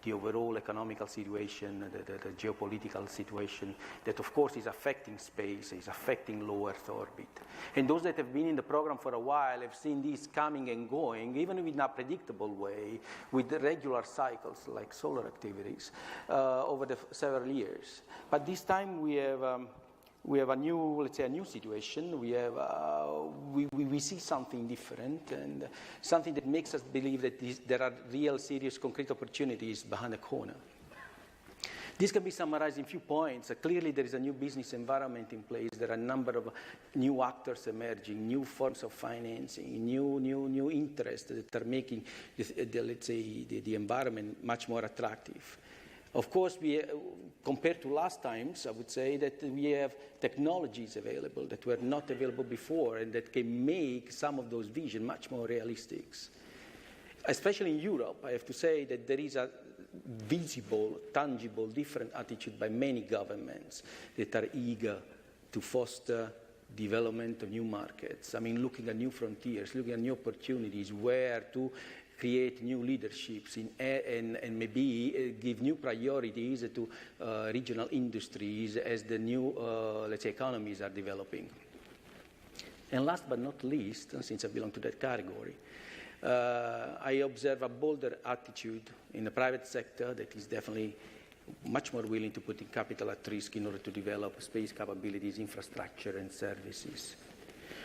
Speaker 6: the overall economical situation, the geopolitical situation that, of course, is affecting space, is affecting low Earth orbit. And those that have been in the program for a while have seen this coming and going, even in a predictable way, with the regular cycles like solar activities over the several years. But this time we have a new, let's say, a new situation. We see something different and something that makes us believe that there are real, serious, concrete opportunities behind the corner. This can be summarized in a few points. Clearly, there is a new business environment in place. There are a number of new actors emerging, new forms of financing, new interests that are making, let's say, the environment much more attractive. Of course, compared to last times, I would say that we have technologies available that were not available before and that can make some of those visions much more realistic. Especially in Europe, I have to say that there is a visible, tangible, different attitude by many governments that are eager to foster development of new markets. I mean, looking at new frontiers, looking at new opportunities, where to create new leaderships and maybe give new priorities to regional industries as the new, let's say, economies are developing. And last but not least, since I belong to that category, I observe a bolder attitude in the private sector that is definitely much more willing to put in capital at risk in order to develop space capabilities, infrastructure, and services.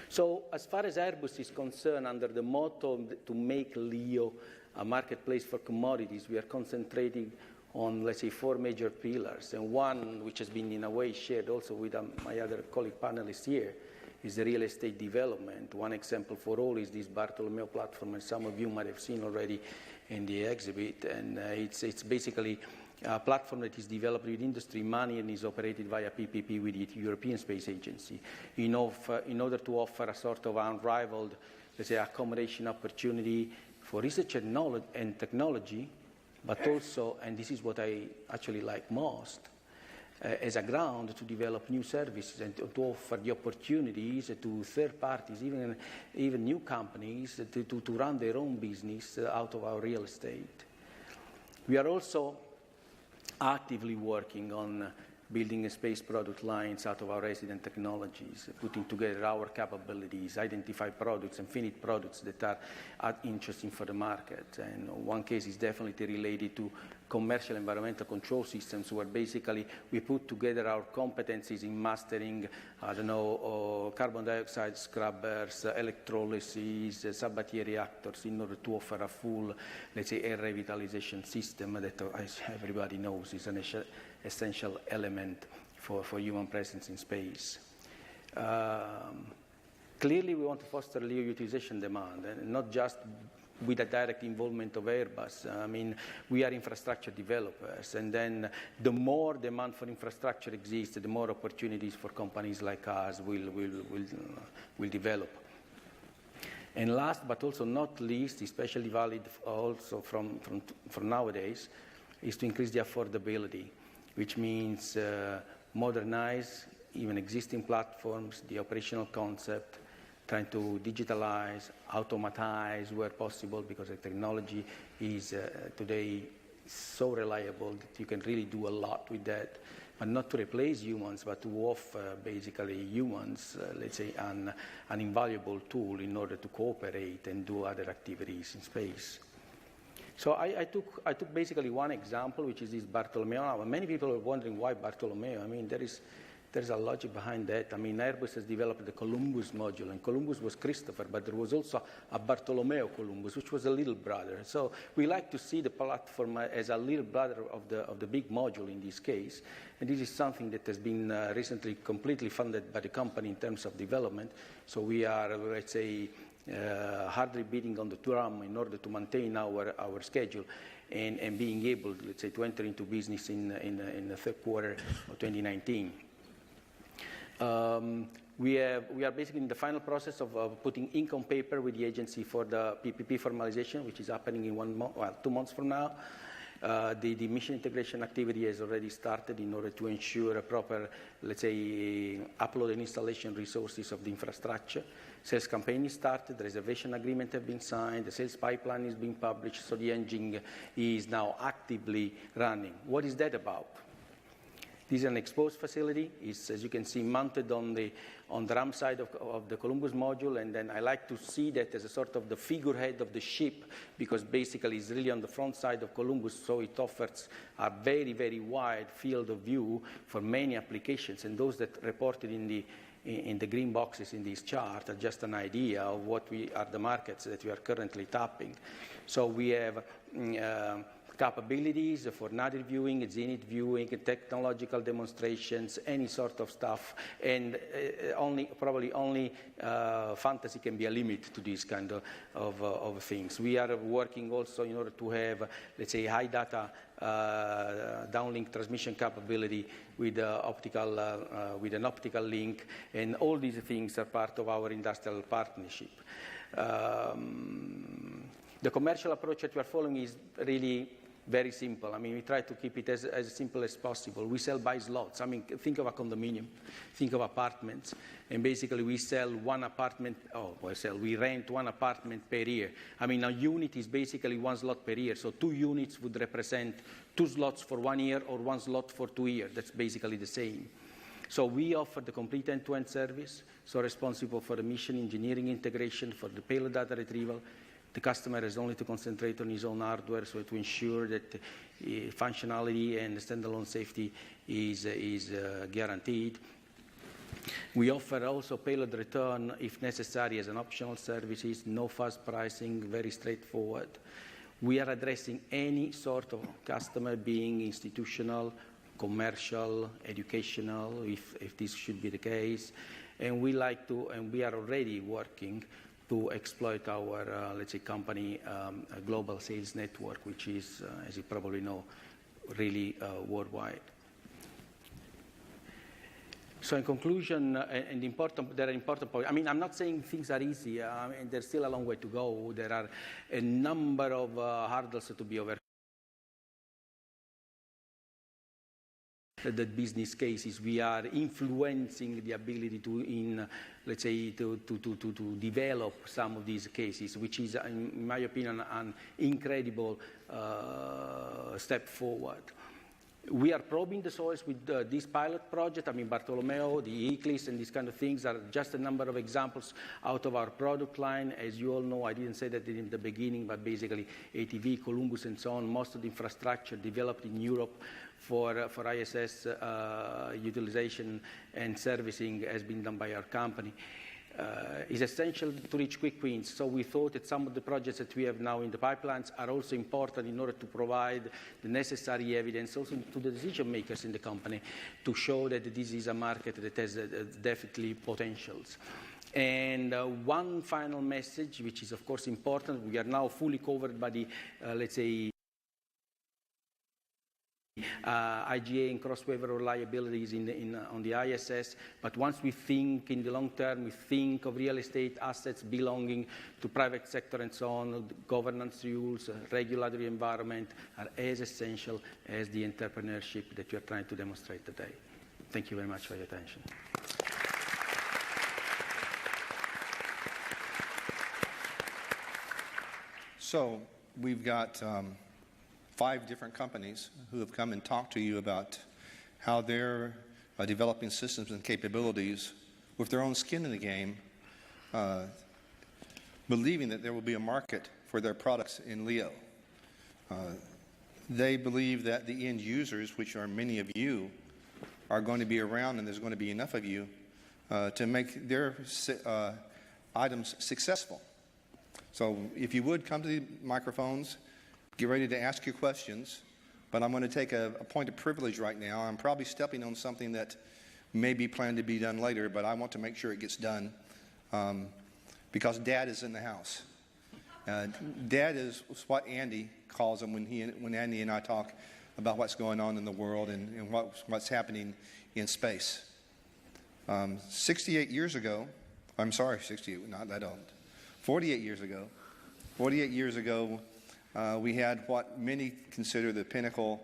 Speaker 6: So as far as Airbus is concerned, under the motto to make LEO a marketplace for commodities, we are concentrating on, let's say, 4 major pillars. And one, which has been in a way shared also with my other colleague panelists here, is the real estate development. One example for all is this Bartolomeo platform, and some of you might have seen already in the exhibit. And it's basically a platform that is developed with industry money and is operated via PPP with the European Space Agency in order to offer a sort of unrivaled, let's say, accommodation opportunity for research and technology, but also, and this is what I actually like most, as a ground to develop new services and to offer the opportunities to third parties, even new companies, to run their own business out of our real estate. We are also actively working on building space product lines out of our resident technologies, putting together our capabilities, identify products and finished products that are interesting for the market. And one case is definitely related to commercial environmental control systems, where basically we put together our competencies in mastering, carbon dioxide scrubbers, electrolysis, sub-Battier reactors in order to offer a full, let's say, air revitalization system that, as everybody knows, is an essential element for human presence in space. Clearly, we want to foster LEO utilization demand, and not just with a direct involvement of Airbus. I mean, we are infrastructure developers, and then the more demand for infrastructure exists, the more opportunities for companies like us will develop. And last but also not least, especially valid also from nowadays, is to increase the affordability, which means modernize even existing platforms, the operational concept, trying to digitalize, automatize where possible, because the technology is today so reliable that you can really do a lot with that, but not to replace humans, but to offer basically humans, let's say, an invaluable tool in order to cooperate and do other activities in space. So I took basically one example, which is this Bartolomeo. Now, many people are wondering why Bartolomeo. I mean, there's a logic behind that. I mean, Airbus has developed the Columbus module, and Columbus was Christopher, but there was also a Bartolomeo Columbus, which was a little brother. So we like to see the platform as a little brother of the big module in this case. And this is something that has been recently completely funded by the company in terms of development. So we are, let's say, hardly beating on the drum in order to maintain our schedule and being able, let's say, to enter into business in the third quarter of 2019. We are basically in the final process of putting ink on paper with the agency for the PPP formalization, which is happening in 2 months from now. The mission integration activity has already started in order to ensure a proper, let's say, upload and installation resources of the infrastructure. Sales campaign is started, the reservation agreement has been signed, the sales pipeline is being published, so the engine is now actively running. What is that about? This is an exposed facility. It's, as you can see, mounted on the ram side of the Columbus module, and then I like to see that as a sort of the figurehead of the ship, because basically it's really on the front side of Columbus, so it offers a very, very wide field of view for many applications, and those that reported in the green boxes in this chart are just an idea of what are the markets that we are currently tapping. So we have capabilities for nadir viewing, zenith viewing, technological demonstrations, any sort of stuff, and probably only fantasy can be a limit to these kind of things. We are working also in order to have, let's say, high data downlink transmission capability with an optical link, and all these things are part of our industrial partnership. The commercial approach that we are following is really very simple. I mean, we try to keep it as simple as possible. We sell by slots. I mean, think of a condominium, think of apartments, and basically we sell one apartment, we rent one apartment per year. I mean, a unit is basically one slot per year, so 2 units would represent 2 slots for 1 year or 1 slot for 2 years. That's basically the same. So we offer the complete end-to-end service, so responsible for the mission engineering integration, for the payload data retrieval. The customer has only to concentrate on his own hardware, so to ensure that functionality and standalone safety is guaranteed. We offer also payload return, if necessary, as an optional services, no fast pricing, very straightforward. We are addressing any sort of customer, being institutional, commercial, educational, if this should be the case. And we are already working to exploit our, let's say, company global sales network, which is, as you probably know, really worldwide. So in conclusion, there are important points. I mean, I'm not saying things are easy. I mean, there's still a long way to go. There are a number of hurdles to be overcome. The business cases, we are influencing the ability to develop some of these cases, which is, in my opinion, an incredible step forward. We are probing the soils with this pilot project. I mean, Bartolomeo, the Eclipse, and these kind of things are just a number of examples out of our product line. As you all know, I didn't say that in the beginning, but basically ATV, Columbus, and so on, most of the infrastructure developed in Europe for ISS utilization and servicing has been done by our company. Is essential to reach quick wins. So we thought that some of the projects that we have now in the pipelines are also important in order to provide the necessary evidence also to the decision makers in the company to show that this is a market that has definitely potentials. And one final message, which is of course important, we are now fully covered by the, let's say, IGA and cross-waiver reliabilities on the ISS, but once we think in the long term, we think of real estate assets belonging to private sector and so on, the governance rules, regulatory environment are as essential as the entrepreneurship that you are trying to demonstrate today. Thank you very much for your attention.
Speaker 1: So we've got 5 different companies who have come and talked to you about how they're developing systems and capabilities with their own skin in the game, believing that there will be a market for their products in LEO. They believe that the end users, which are many of you, are going to be around, and there's going to be enough of you to make their items successful. So if you would come to the microphones, get ready to ask your questions, but I'm going to take a point of privilege right now. I'm probably stepping on something that may be planned to be done later, but I want to make sure it gets done. because Dad is in the house. Dad is what Andy calls him when Andy and I talk about what's going on in the world and what's happening in space. 68 years ago, I'm sorry, 68, not that old, 48 years ago, we had what many consider the pinnacle,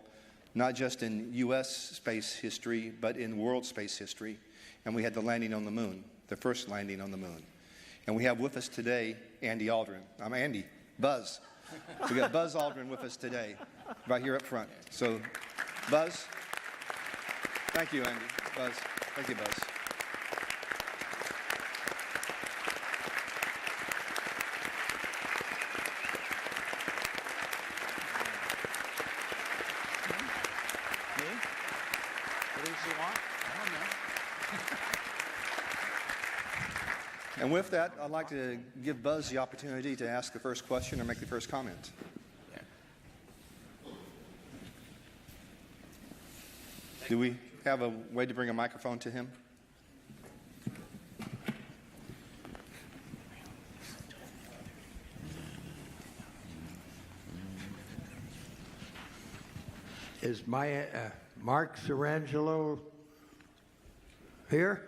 Speaker 1: not just in U.S. space history, but in world space history. And we had the landing on the moon, the first landing on the moon. And we have with us today Andy Aldrin. I'm Andy, Buzz. We got Buzz Aldrin with us today, right here up front. So, Buzz, thank you, Andy. Buzz, thank you, Buzz. And with that, I'd like to give Buzz the opportunity to ask the first question or make the first comment. Do we have a way to bring a microphone to him?
Speaker 7: Is Mark Sarangelo here?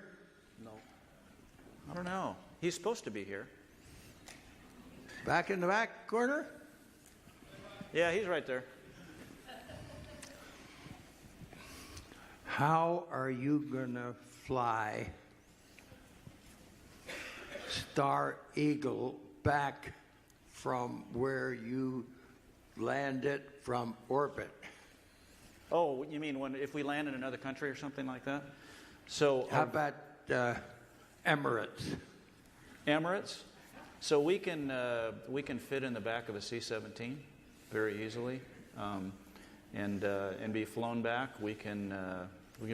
Speaker 5: I don't know. He's supposed to be here.
Speaker 7: Back in the back corner?
Speaker 5: Yeah, he's right there.
Speaker 7: How are you going to fly Star Eagle back from where you landed from orbit?
Speaker 5: Oh, you mean if we land in another country or something like that? So
Speaker 7: how about Emirates?
Speaker 5: Emirates? So we can fit in the back of a C-17 very easily, and be flown back. We can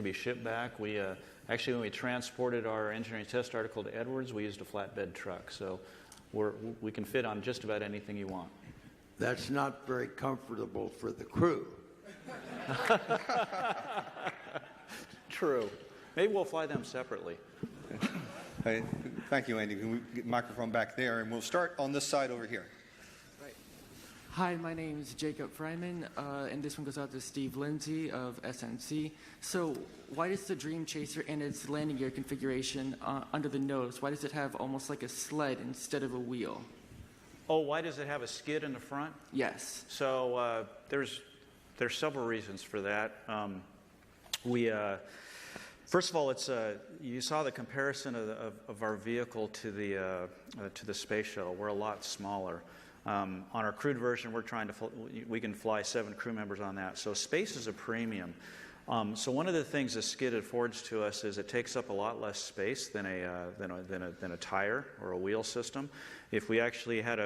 Speaker 5: be shipped back. We actually, when we transported our engineering test article to Edwards, we used a flatbed truck. So we can fit on just about anything you want.
Speaker 7: That's not very comfortable for the crew.
Speaker 5: True. Maybe we'll fly them separately.
Speaker 1: Hey, thank you, Andy. Can we get the microphone back there? And we'll start on this side over here.
Speaker 8: Hi, my name is Jacob Fryman, and this one goes out to Steve Lindsay of SNC. So why does the Dream Chaser and its landing gear configuration under the nose, why does it have almost like a sled instead of a wheel?
Speaker 5: Oh, why does it have a skid in the front?
Speaker 8: Yes.
Speaker 5: So there's several reasons for that. First of all, you saw the comparison of our vehicle to the space shuttle. We're a lot smaller. On our crewed version, we can fly 7 crew members on that. So space is a premium. So one of the things the skid affords to us is it takes up a lot less space than a tire or a wheel system. If we actually had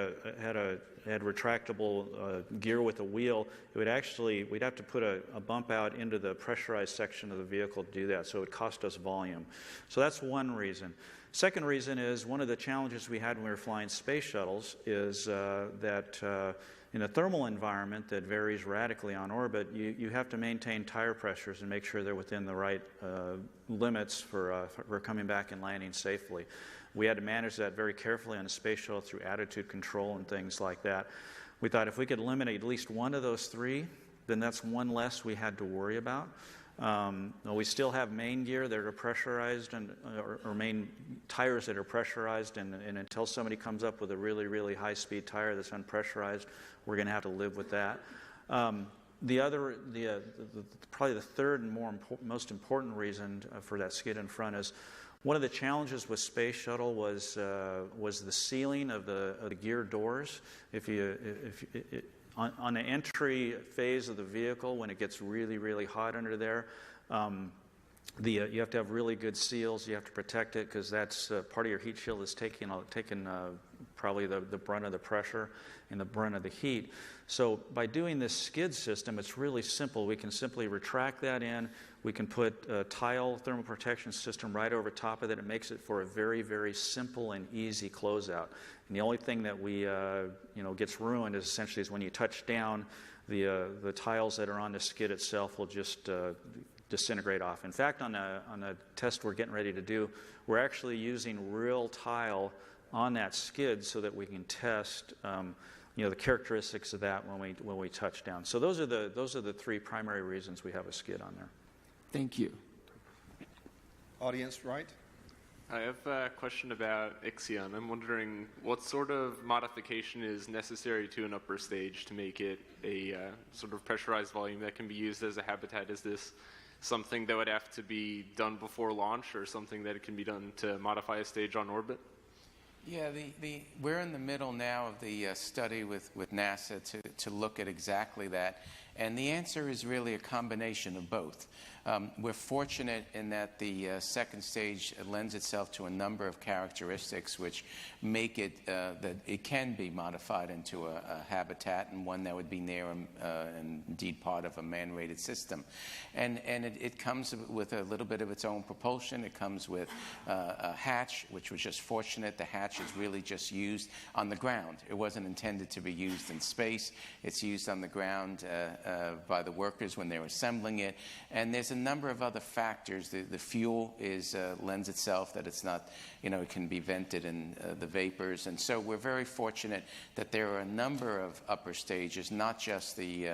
Speaker 5: retractable gear with a wheel, we'd have to put a bump out into the pressurized section of the vehicle to do that. So it would cost us volume. So that's one reason. Second reason is one of the challenges we had when we were flying space shuttles is that in a thermal environment that varies radically on orbit, you have to maintain tire pressures and make sure they're within the right limits for coming back and landing safely. We had to manage that very carefully on a space shuttle through attitude control and things like that. We thought if we could eliminate at least one of those 3, then that's one less we had to worry about. We still have main gear that are pressurized or main tires that are pressurized, and until somebody comes up with a really, really high-speed tire that's unpressurized, we're going to have to live with that. Probably the third and most important reason for that skid in front is one of the challenges with Space Shuttle was the sealing of the gear doors. On the entry phase of the vehicle, when it gets really, really hot under there, you have to have really good seals. You have to protect it because that's part of your heat shield is taking probably the brunt of the pressure and the brunt of the heat. So by doing this skid system, it's really simple. We can simply retract that in. We can put a tile thermal protection system right over top of it. It makes it for a very, very simple and easy closeout. And the only thing that gets ruined is essentially when you touch down, the tiles that are on the skid itself will just disintegrate off. In fact, on a test we're getting ready to do, we're actually using real tile on that skid so that we can test the characteristics of that when we touch down. So those are the three primary reasons we have a skid on there.
Speaker 8: Thank you.
Speaker 1: Audience, right?
Speaker 9: I have a question about Ixion. I'm wondering what sort of modification is necessary to an upper stage to make it a sort of pressurized volume that can be used as a habitat? Is this something that would have to be done before launch, or something that it can be done to modify a stage on orbit?
Speaker 4: Yeah, we're in the middle now of the study with NASA to look at exactly that. And the answer is really a combination of both. We're fortunate in that the second stage lends itself to a number of characteristics which make it that it can be modified into a habitat, and one that would be near and indeed part of a man-rated system. And it comes with a little bit of its own propulsion. It comes with a hatch, which was just fortunate. The hatch is really just used on the ground. It wasn't intended to be used in space. It's used on the ground by the workers when they're assembling it. And there's a number of other factors. The fuel lends itself that it's not, it can be vented in the vapors. And so we're very fortunate that there are a number of upper stages, not just the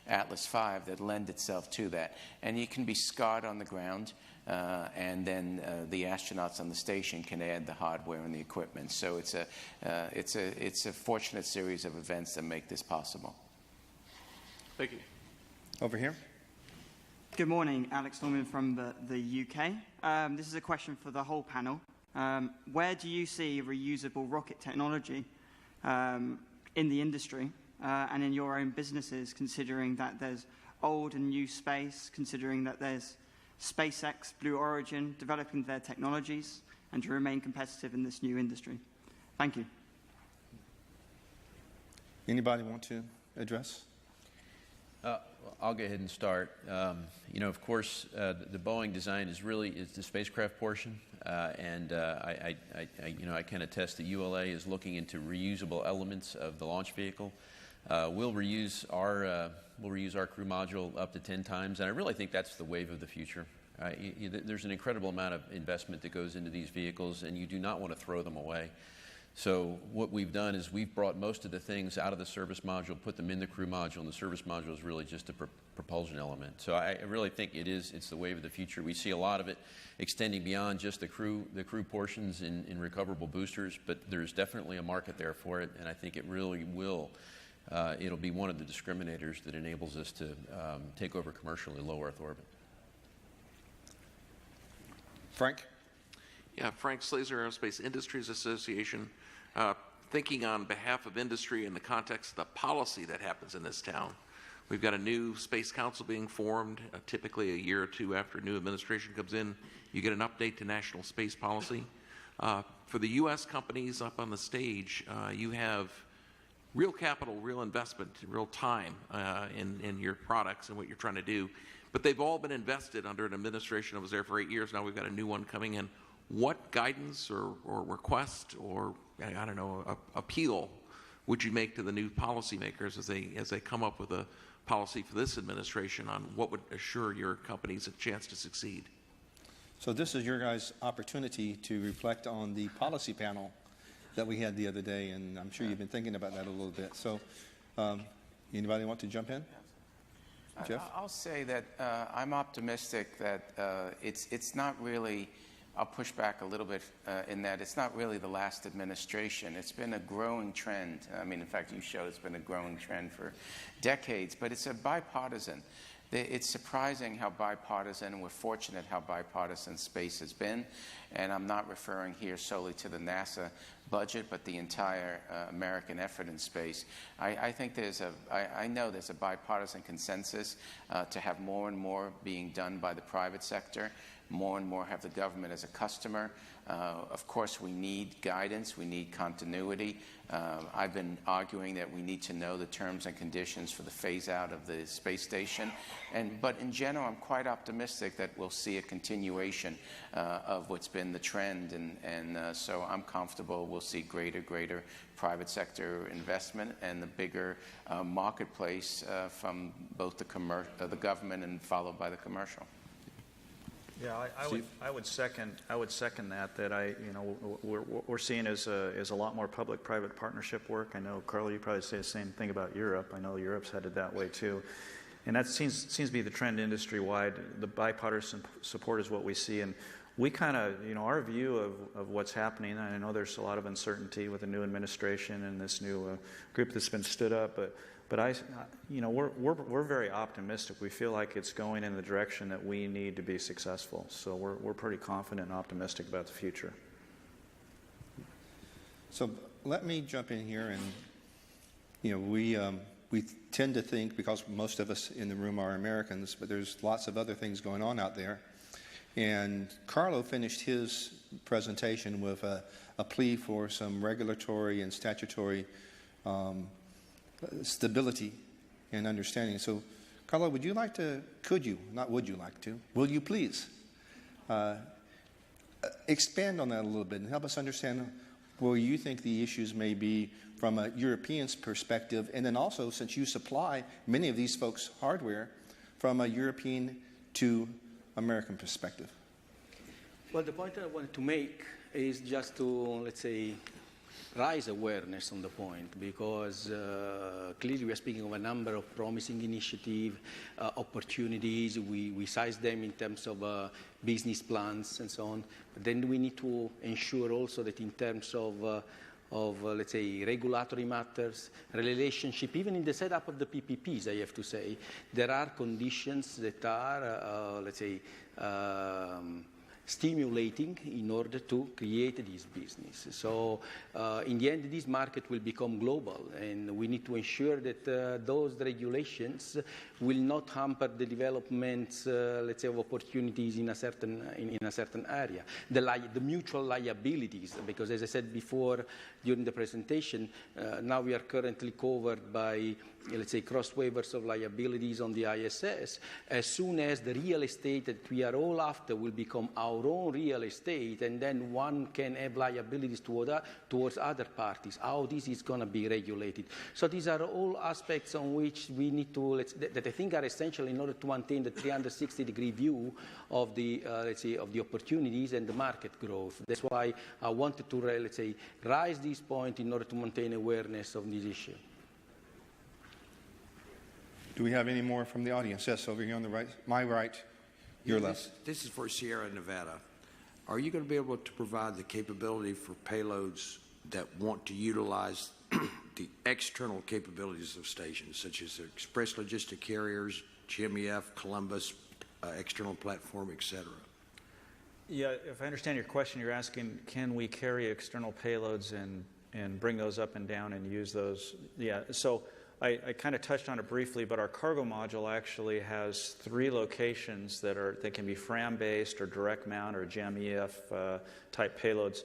Speaker 4: Atlas V, that lend itself to that. And you can be scarred on the ground, and then the astronauts on the station can add the hardware and the equipment. So it's a fortunate series of events that make this possible.
Speaker 9: Thank you.
Speaker 1: Over here.
Speaker 10: Good morning, Alex Norman from the UK. This is a question for the whole panel. Where do you see reusable rocket technology in the industry and in your own businesses, considering that there's old and new space, considering that there's SpaceX, Blue Origin developing their technologies, and to remain competitive in this new industry? Thank you.
Speaker 1: Anybody want to address?
Speaker 3: I'll go ahead and start. Of course, the Boeing design is the spacecraft portion, and I can attest that ULA is looking into reusable elements of the launch vehicle. We'll reuse our crew module up to 10 times, and I really think that's the wave of the future. There's an incredible amount of investment that goes into these vehicles, and you do not want to throw them away. So what we've done is we've brought most of the things out of the service module, put them in the crew module, and the service module is really just a propulsion element. So I really think it's the wave of the future. We see a lot of it extending beyond just the crew portions in recoverable boosters, but there's definitely a market there for it, and I think it really will. It'll be one of the discriminators that enables us to take over commercially low Earth orbit.
Speaker 1: Frank?
Speaker 11: Yeah, Frank Slazer, Aerospace Industries Association. Thinking on behalf of industry in the context of the policy that happens in this town. We've got a new Space Council being formed, typically a year or two after a new administration comes in. You get an update to national space policy. For the U.S. companies up on the stage, you have real capital, real investment, real time in your products and what you're trying to do. But they've all been invested under an administration that was there for 8 years. Now we've got a new one coming in. What guidance or request or, I don't know, appeal would you make to the new policymakers as they come up with a policy for this administration on what would assure your companies a chance to succeed?
Speaker 1: So this is your guys' opportunity to reflect on the policy panel that we had the other day, and I'm sure you've been thinking about that a little bit. So anybody want to jump in? Jeff?
Speaker 4: I'll say that I'm optimistic that it's not really, I'll push back a little bit in that it's not really the last administration. It's been a growing trend. I mean, in fact, you showed it's been a growing trend for decades, but it's a bipartisan. It's surprising how bipartisan, and we're fortunate how bipartisan space has been. And I'm not referring here solely to the NASA budget, but the entire American effort in space. I think I know there's a bipartisan consensus to have more and more being done by the private sector, more and more have the government as a customer. Of course, we need guidance, we need continuity. I've been arguing that we need to know the terms and conditions for the phase out of the space station. But in general, I'm quite optimistic that we'll see a continuation of what's been the trend. And so I'm comfortable we'll see greater private sector investment and the bigger marketplace from both the government and followed by the commercial.
Speaker 5: Yeah, I would second that. We're seeing as a lot more public-private partnership work. I know, Carla, you probably say the same thing about Europe. I know Europe's headed that way too, and that seems to be the trend industry-wide. The bipartisan support is what we see, and we kind of, our view of what's happening. And I know there's a lot of uncertainty with the new administration and this new group that's been stood up, but we're very optimistic. We feel like it's going in the direction that we need to be successful. So we're pretty confident and optimistic about the future.
Speaker 1: So let me jump in here, and we tend to think, because most of us in the room are Americans, but there's lots of other things going on out there. And Carlo finished his presentation with a plea for some regulatory and statutory stability and understanding. So, Carlo, will you please expand on that a little bit and help us understand where you think the issues may be from a European's perspective, and then also, since you supply many of these folks hardware, from a European to American perspective?
Speaker 6: Well, the point I wanted to make is just to, let's say, raise awareness on the point, because clearly we are speaking of a number of promising initiatives, opportunities. We size them in terms of business plans and so on. But then we need to ensure also that in terms of let's say, regulatory matters, relationship, even in the setup of the PPPs, I have to say, there are conditions that are, let's say, stimulating in order to create this business. So in the end, this market will become global, and we need to ensure that those regulations will not hamper the development, let's say, of opportunities in a certain area. The mutual liabilities, because as I said before during the presentation, now we are currently covered by, let's say, cross waivers of liabilities on the ISS. As soon as the real estate that we are all after will become our own real estate, and then one can have liabilities towards other parties, how this is going to be regulated. So these are all aspects on which we need to, that I think are essential in order to maintain the 360-degree view of the, let's say, of the opportunities and the market growth. That's why I wanted to, let's say, raise this point in order to maintain awareness of this issue.
Speaker 1: Do we have any more from the audience? Yes, over here on the right, my right, your left.
Speaker 7: This is for Sierra Nevada. Are you going to be able to provide the capability for payloads that want to utilize the external capabilities of stations, such as express logistic carriers, GMEF, Columbus, external platform, et cetera?
Speaker 5: Yeah, if I understand your question, you're asking, can we carry external payloads and bring those up and down and use those? Yeah, so I kind of touched on it briefly, but our cargo module actually has 3 locations that can be FRAM-based or direct mount or GMEF type payloads.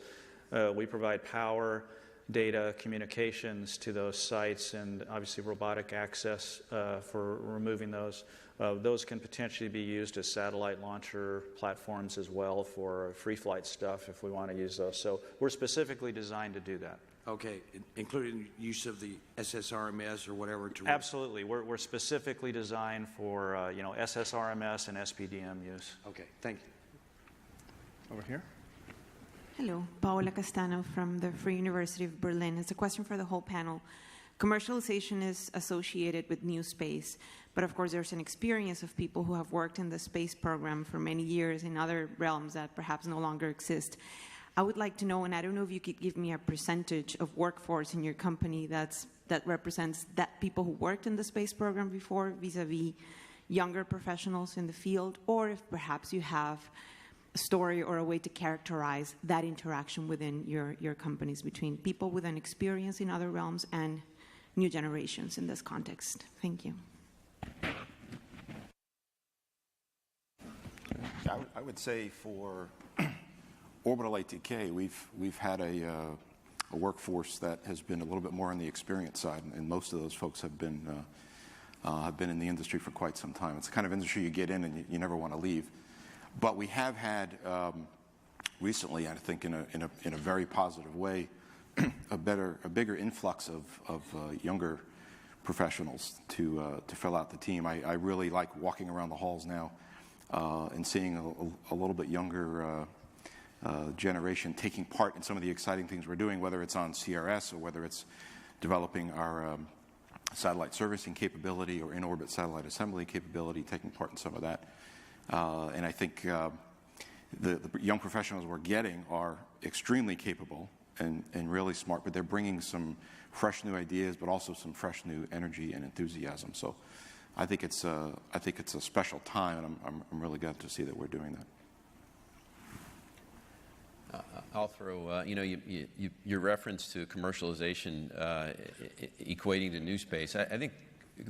Speaker 5: We provide power, data, communications to those sites, and obviously robotic access for removing those. Those can potentially be used as satellite launcher platforms as well for free flight stuff if we want to use those. So we're specifically designed to do that.
Speaker 7: Okay, including use of the SSRMS or whatever to...
Speaker 5: Absolutely. We're specifically designed for SSRMS and SPDM use.
Speaker 7: Okay, thank you.
Speaker 1: Over here.
Speaker 12: Hello, Paola Castano from the Free University of Berlin. It's a question for the whole panel. Commercialization is associated with new space, but of course there's an experience of people who have worked in the space program for many years in other realms that perhaps no longer exist. I would like to know, and I don't know if you could give me a percentage of workforce in your company that represents that people who worked in the space program before vis-a-vis younger professionals in the field, or if perhaps you have a story or a way to characterize that interaction within your companies between people with an experience in other realms and new generations in this context. Thank you.
Speaker 2: I would say for orbital ATK, we've had a workforce that has been a little bit more on the experience side, and most of those folks have been in the industry for quite some time. It's the kind of industry you get in and you never want to leave. But we have had recently, I think, in a very positive way, a bigger influx of younger professionals to fill out the team. I really like walking around the halls now and seeing a little bit younger generation taking part in some of the exciting things we're doing, whether it's on CRS or whether it's developing our satellite servicing capability or in-orbit satellite assembly capability, taking part in some of that. And I think the young professionals we're getting are extremely capable and really smart, but they're bringing some fresh new ideas, but also some fresh new energy and enthusiasm. So I think it's a special time, and I'm really glad to see that we're doing that.
Speaker 3: I'll throw, your reference to commercialization equating to new space. I think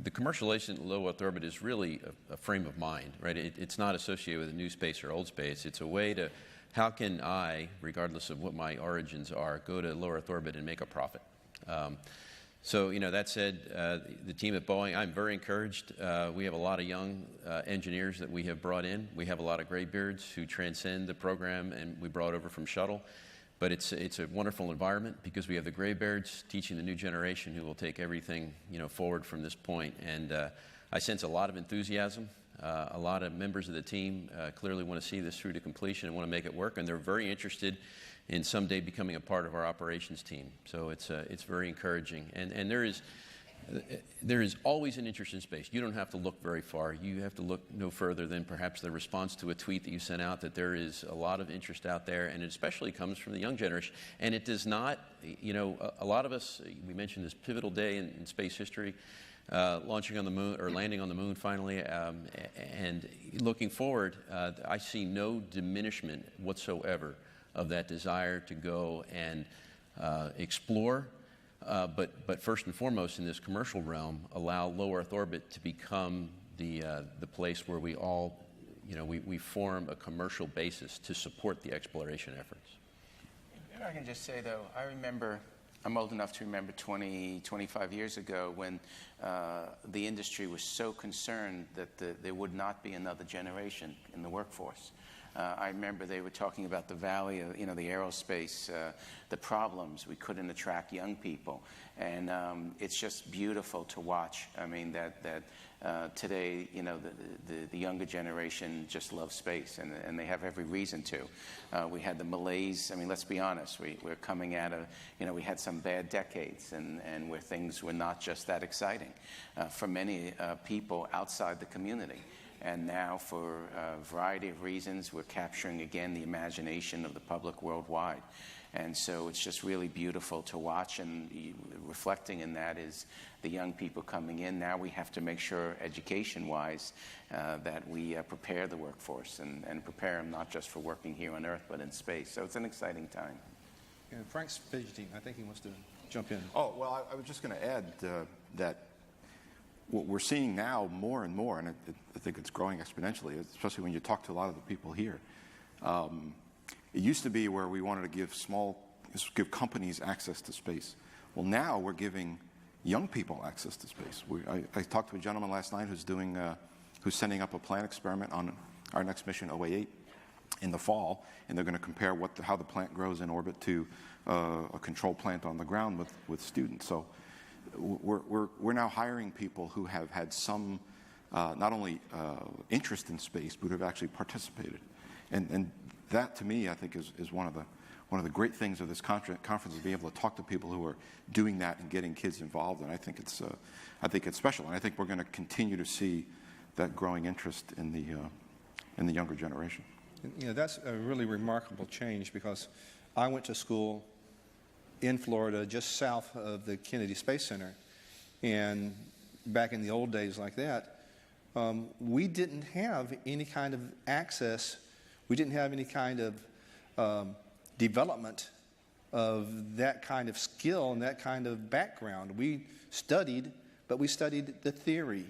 Speaker 3: the commercialization of low Earth orbit is really a frame of mind, right? It's not associated with a new space or old space. It's a way to, how can I, regardless of what my origins are, go to low Earth orbit and make a profit? So, that said, the team at Boeing, I'm very encouraged. We have a lot of young engineers that we have brought in. We have a lot of graybeards who transcend the program, and we brought over from Shuttle. But it's a wonderful environment because we have the graybeards teaching the new generation who will take everything, forward from this point. And I sense a lot of enthusiasm. A lot of members of the team clearly want to see this through to completion and want to make it work, and they're very interested in someday becoming a part of our operations team. So it's very encouraging. And there is always an interest in space. You don't have to look very far. You have to look no further than perhaps the response to a tweet that you sent out, that there is a lot of interest out there, and it especially comes from the young generation. And it does not, a lot of us, we mentioned this pivotal day in space history, launching on the moon, or landing on the moon finally, and looking forward, I see no diminishment whatsoever of that desire to go and explore, but first and foremost in this commercial realm, allow low Earth orbit to become the place where we all, we form a commercial basis to support the exploration efforts.
Speaker 4: If I can just say, though, I'm old enough to remember 25 years ago when the industry was so concerned that there would not be another generation in the workforce. I remember they were talking about the valley of, the aerospace, the problems. We couldn't attract young people. And it's just beautiful to watch. I mean, that today, the younger generation just loves space, and they have every reason to. We had the malaise. I mean, let's be honest. We're coming out of, we had some bad decades, and where things were not just that exciting for many people outside the community. And now, for a variety of reasons, we're capturing again the imagination of the public worldwide. And so it's just really beautiful to watch, and reflecting in that is the young people coming in. Now we have to make sure, education-wise, that we prepare the workforce and prepare them not just for working here on Earth, but in space. So it's an exciting time.
Speaker 1: And Frank's fidgeting. I think he wants to jump in.
Speaker 2: Oh, well, I was just going to add that what we're seeing now more and more, and I think it's growing exponentially, especially when you talk to a lot of the people here. It used to be where we wanted to give companies access to space. Well, now we're giving young people access to space. I talked to a gentleman last night who's sending up a plant experiment on our next mission, OA8, in the fall, and they're going to compare how the plant grows in orbit to a control plant on the ground with students. So we're now hiring people who have had some not only interest in space, but who have actually participated, and that to me I think is one of the great things of this conference, is being able to talk to people who are doing that and getting kids involved, and I think it's special, and I think we're going to continue to see that growing interest in the younger generation.
Speaker 1: That's a really remarkable change, because I went to school in Florida, just south of the Kennedy Space Center. And back in the old days like that, we didn't have any kind of access. We didn't have any kind of development of that kind of skill and that kind of background. We studied, but we studied the theory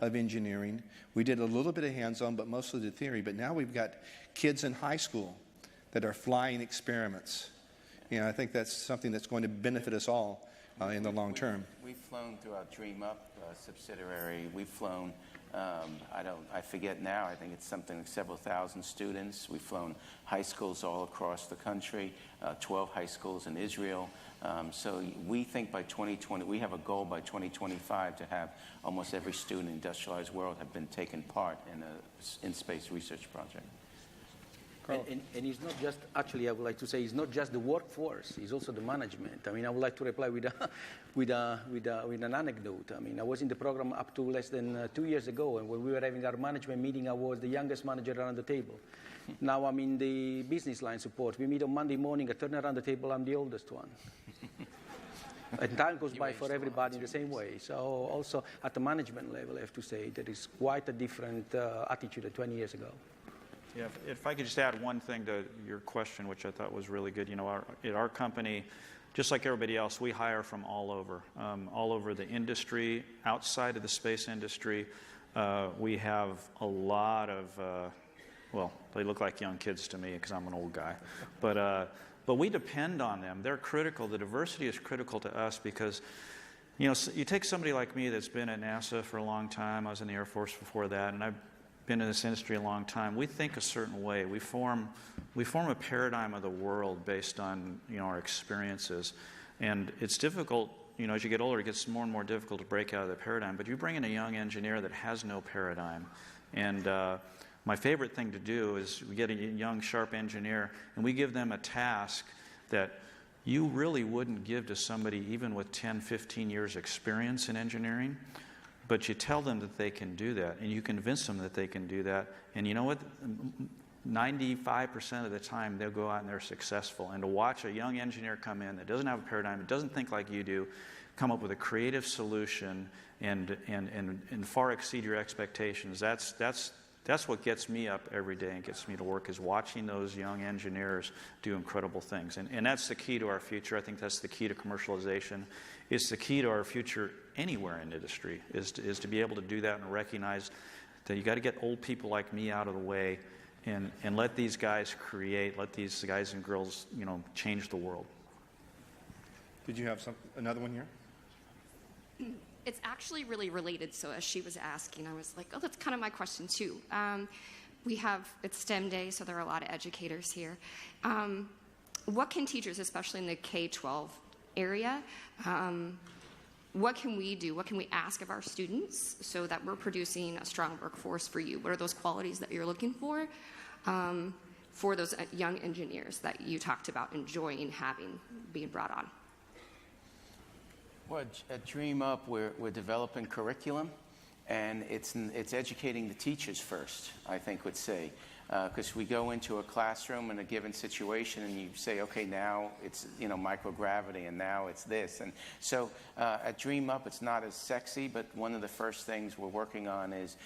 Speaker 1: of engineering. We did a little bit of hands-on, but mostly the theory. But now we've got kids in high school that are flying experiments. And I think that's something that's going to benefit us all in the long term.
Speaker 4: We've flown through our Dream Up subsidiary. We've flown, I forget now, I think it's something like several thousand students. We've flown high schools all across the country, 12 high schools in Israel. So we think by 2020, we have a goal by 2025 to have almost every student in industrialized world have been taken part in a in-space research project.
Speaker 6: And it's not just, actually, I would like to say, it's not just the workforce, it's also the management. I mean, I would like to reply with an anecdote. I mean, I was in the program up to less than 2 years ago, and when we were having our management meeting, I was the youngest manager around the table. Now I'm in the business line support. We meet on Monday morning, I turn around the table, I'm the oldest one. And time goes by for everybody in the same way. So also at the management level, I have to say, there is quite a different attitude than 20 years ago.
Speaker 5: Yeah, if I could just add one thing to your question, which I thought was really good. You know, our company, just like everybody else, we hire from all over the industry, outside of the space industry. We have a lot of, well, they look like young kids to me because I'm an old guy. But we depend on them. They're critical. The diversity is critical to us because, you know, you take somebody like me that's been at NASA for a long time. I was in the Air Force before that, and I've been in this industry a long time. We think a certain way. We form a paradigm of the world based on, you know, our experiences. And it's difficult, you know, as you get older, it gets more and more difficult to break out of the paradigm. But you bring in a young engineer that has no paradigm. And my favorite thing to do is we get a young, sharp engineer, and we give them a task that you really wouldn't give to somebody even with 10, 15 years experience in engineering. But you tell them that they can do that, and you convince them that they can do that. And you know what? 95% of the time, they'll go out and they're successful. And to watch a young engineer come in that doesn't have a paradigm, that doesn't think like you do, come up with a creative solution and far exceed your expectations, that's what gets me up every day and gets me to work, is watching those young engineers do incredible things. And that's the key to our future. I think that's the key to commercialization. It's the key to our future anywhere in industry, is to be able to do that and recognize that you got to get old people like me out of the way and let these guys create, let these guys and girls, you know, change the world.
Speaker 1: Did you have another one here?
Speaker 13: It's actually really related. So as she was asking, I was like, oh, that's kind of my question too. It's STEM Day, so there are a lot of educators here. What can teachers, especially in the K-12 area, what can we do? What can we ask of our students so that we're producing a strong workforce for you? What are those qualities that you're looking for those young engineers that you talked about enjoying being brought on?
Speaker 4: Well, at Dream Up, we're developing curriculum, and it's educating the teachers first, I think would say. Because we go into a classroom in a given situation and you say, okay, now it's, you know, microgravity, and now it's this. And so at Dream Up, it's not as sexy, but one of the first things we're working on is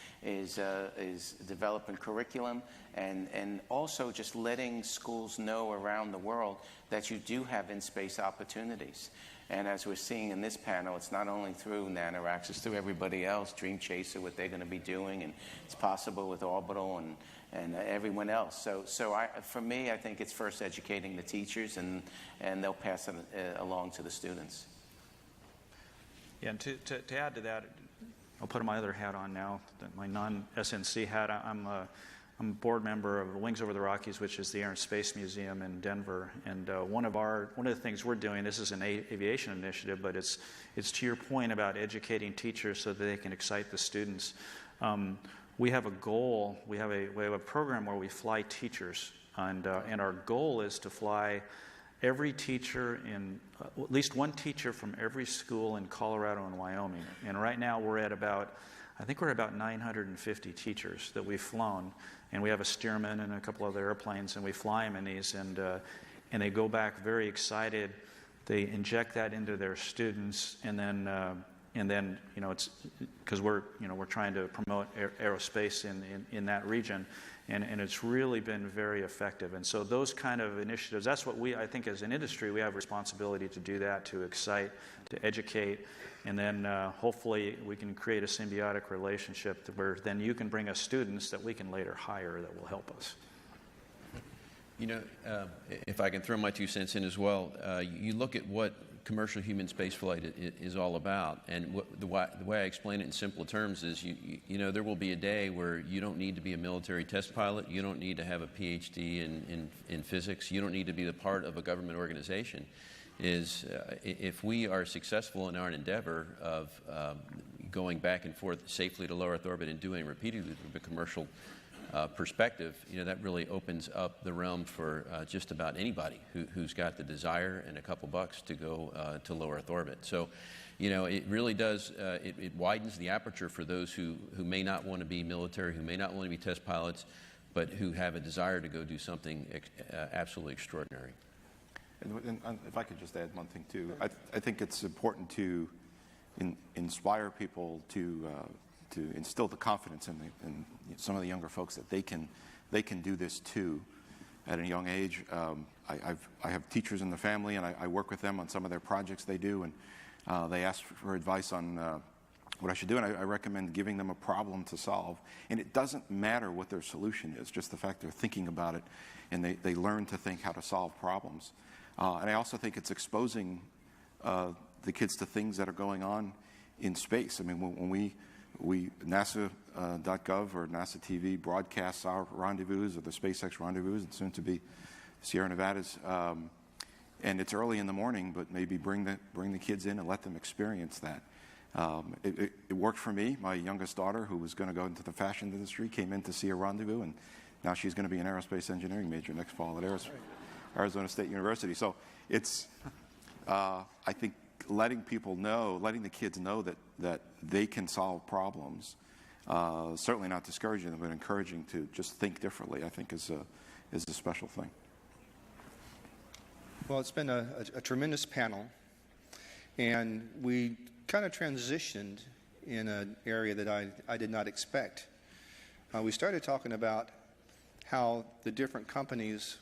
Speaker 4: developing curriculum and also just letting schools know around the world that you do have in-space opportunities. And as we're seeing in this panel, it's not only through NanoRacks, it's through everybody else, Dream Chaser, what they're going to be doing, and it's possible with Orbital and everyone else. So for me, I think it's first educating the teachers, and they'll pass it along to the students.
Speaker 5: Yeah, and to add to that, I'll put my other hat on now, my non-SNC hat. I'm a board member of Wings Over the Rockies, which is the Air and Space Museum in Denver. And one of the things we're doing, this is an aviation initiative, but it's to your point about educating teachers so that they can excite the students. We have a goal. We have a program where we fly teachers, and our goal is to fly every teacher at least one teacher from every school in Colorado and Wyoming. And right now we're at about 950 teachers that we've flown, and we have a steerman and a couple other airplanes, and we fly them in these, and they go back very excited. They inject that into their students, and then you know, it's because we're trying to promote aerospace in that region, and it's really been very effective. And so those kind of initiatives, that's what I think as an industry, we have a responsibility to do that, to excite, to educate, and then hopefully we can create a symbiotic relationship where then you can bring us students that we can later hire that will help us.
Speaker 3: You know, if I can throw my 2 cents in as well, you look at what commercial human spaceflight is all about, and the way I explain it in simple terms is, you know, there will be a day where you don't need to be a military test pilot, you don't need to have a PhD in physics, you don't need to be the part of a government organization. is if we are successful in our endeavor of going back and forth safely to low Earth orbit and doing repeatedly from a commercial perspective, that really opens up the realm for just about anybody who's got the desire and a couple bucks to go to low Earth orbit. So, it really does, it widens the aperture for those who may not want to be military, who may not want to be test pilots, but who have a desire to go do something absolutely extraordinary.
Speaker 2: And if I could just add one thing too, I think it's important to inspire people to instill the confidence in some of the younger folks that they can do this too at a young age. I have teachers in the family, and I work with them on some of their projects they do, and they ask for advice on what I should do, and I recommend giving them a problem to solve. And it doesn't matter what their solution is, just the fact they're thinking about it, and they learn to think how to solve problems. And I also think it's exposing the kids to things that are going on in space. I mean, when NASA.gov or NASA TV broadcasts our rendezvous or the SpaceX rendezvous, and soon to be Sierra Nevada's, and it's early in the morning, but maybe bring the kids in and let them experience that. It worked for me. My youngest daughter, who was going to go into the fashion industry, came in to see a rendezvous, and now she's going to be an aerospace engineering major next fall at Arizona State University. So it's, I think, letting the kids know that they can solve problems, certainly not discouraging them, but encouraging to just think differently, I think is a special thing.
Speaker 1: Well, it's been a tremendous panel, and we kind of transitioned in an area that I did not expect. We started talking about how the different companies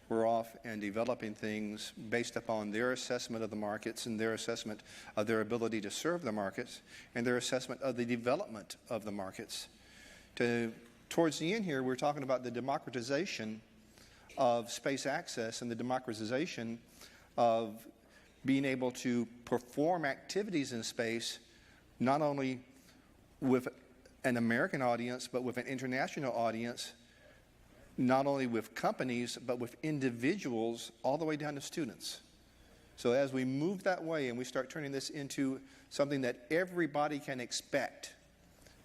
Speaker 1: were off and developing things based upon their assessment of the markets and their assessment of their ability to serve the markets and their assessment of the development of the markets. Towards the end here, we're talking about the democratization of space access and the democratization of being able to perform activities in space, not only with an American audience, but with an international audience, not only with companies, but with individuals all the way down to students. So as we move that way and we start turning this into something that everybody can expect,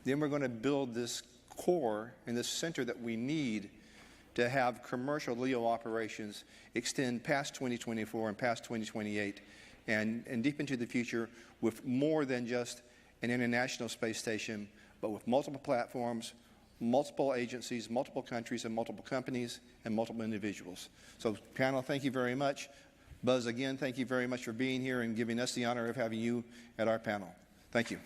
Speaker 1: then we're going to build this core and this center that we need to have commercial LEO operations extend past 2024 and past 2028 and deep into the future with more than just an international space station, but with multiple platforms, multiple agencies, multiple countries, and multiple companies, and multiple individuals. So, panel, thank you very much. Buzz, again, thank you very much for being here and giving us the honor of having you at our panel. Thank you.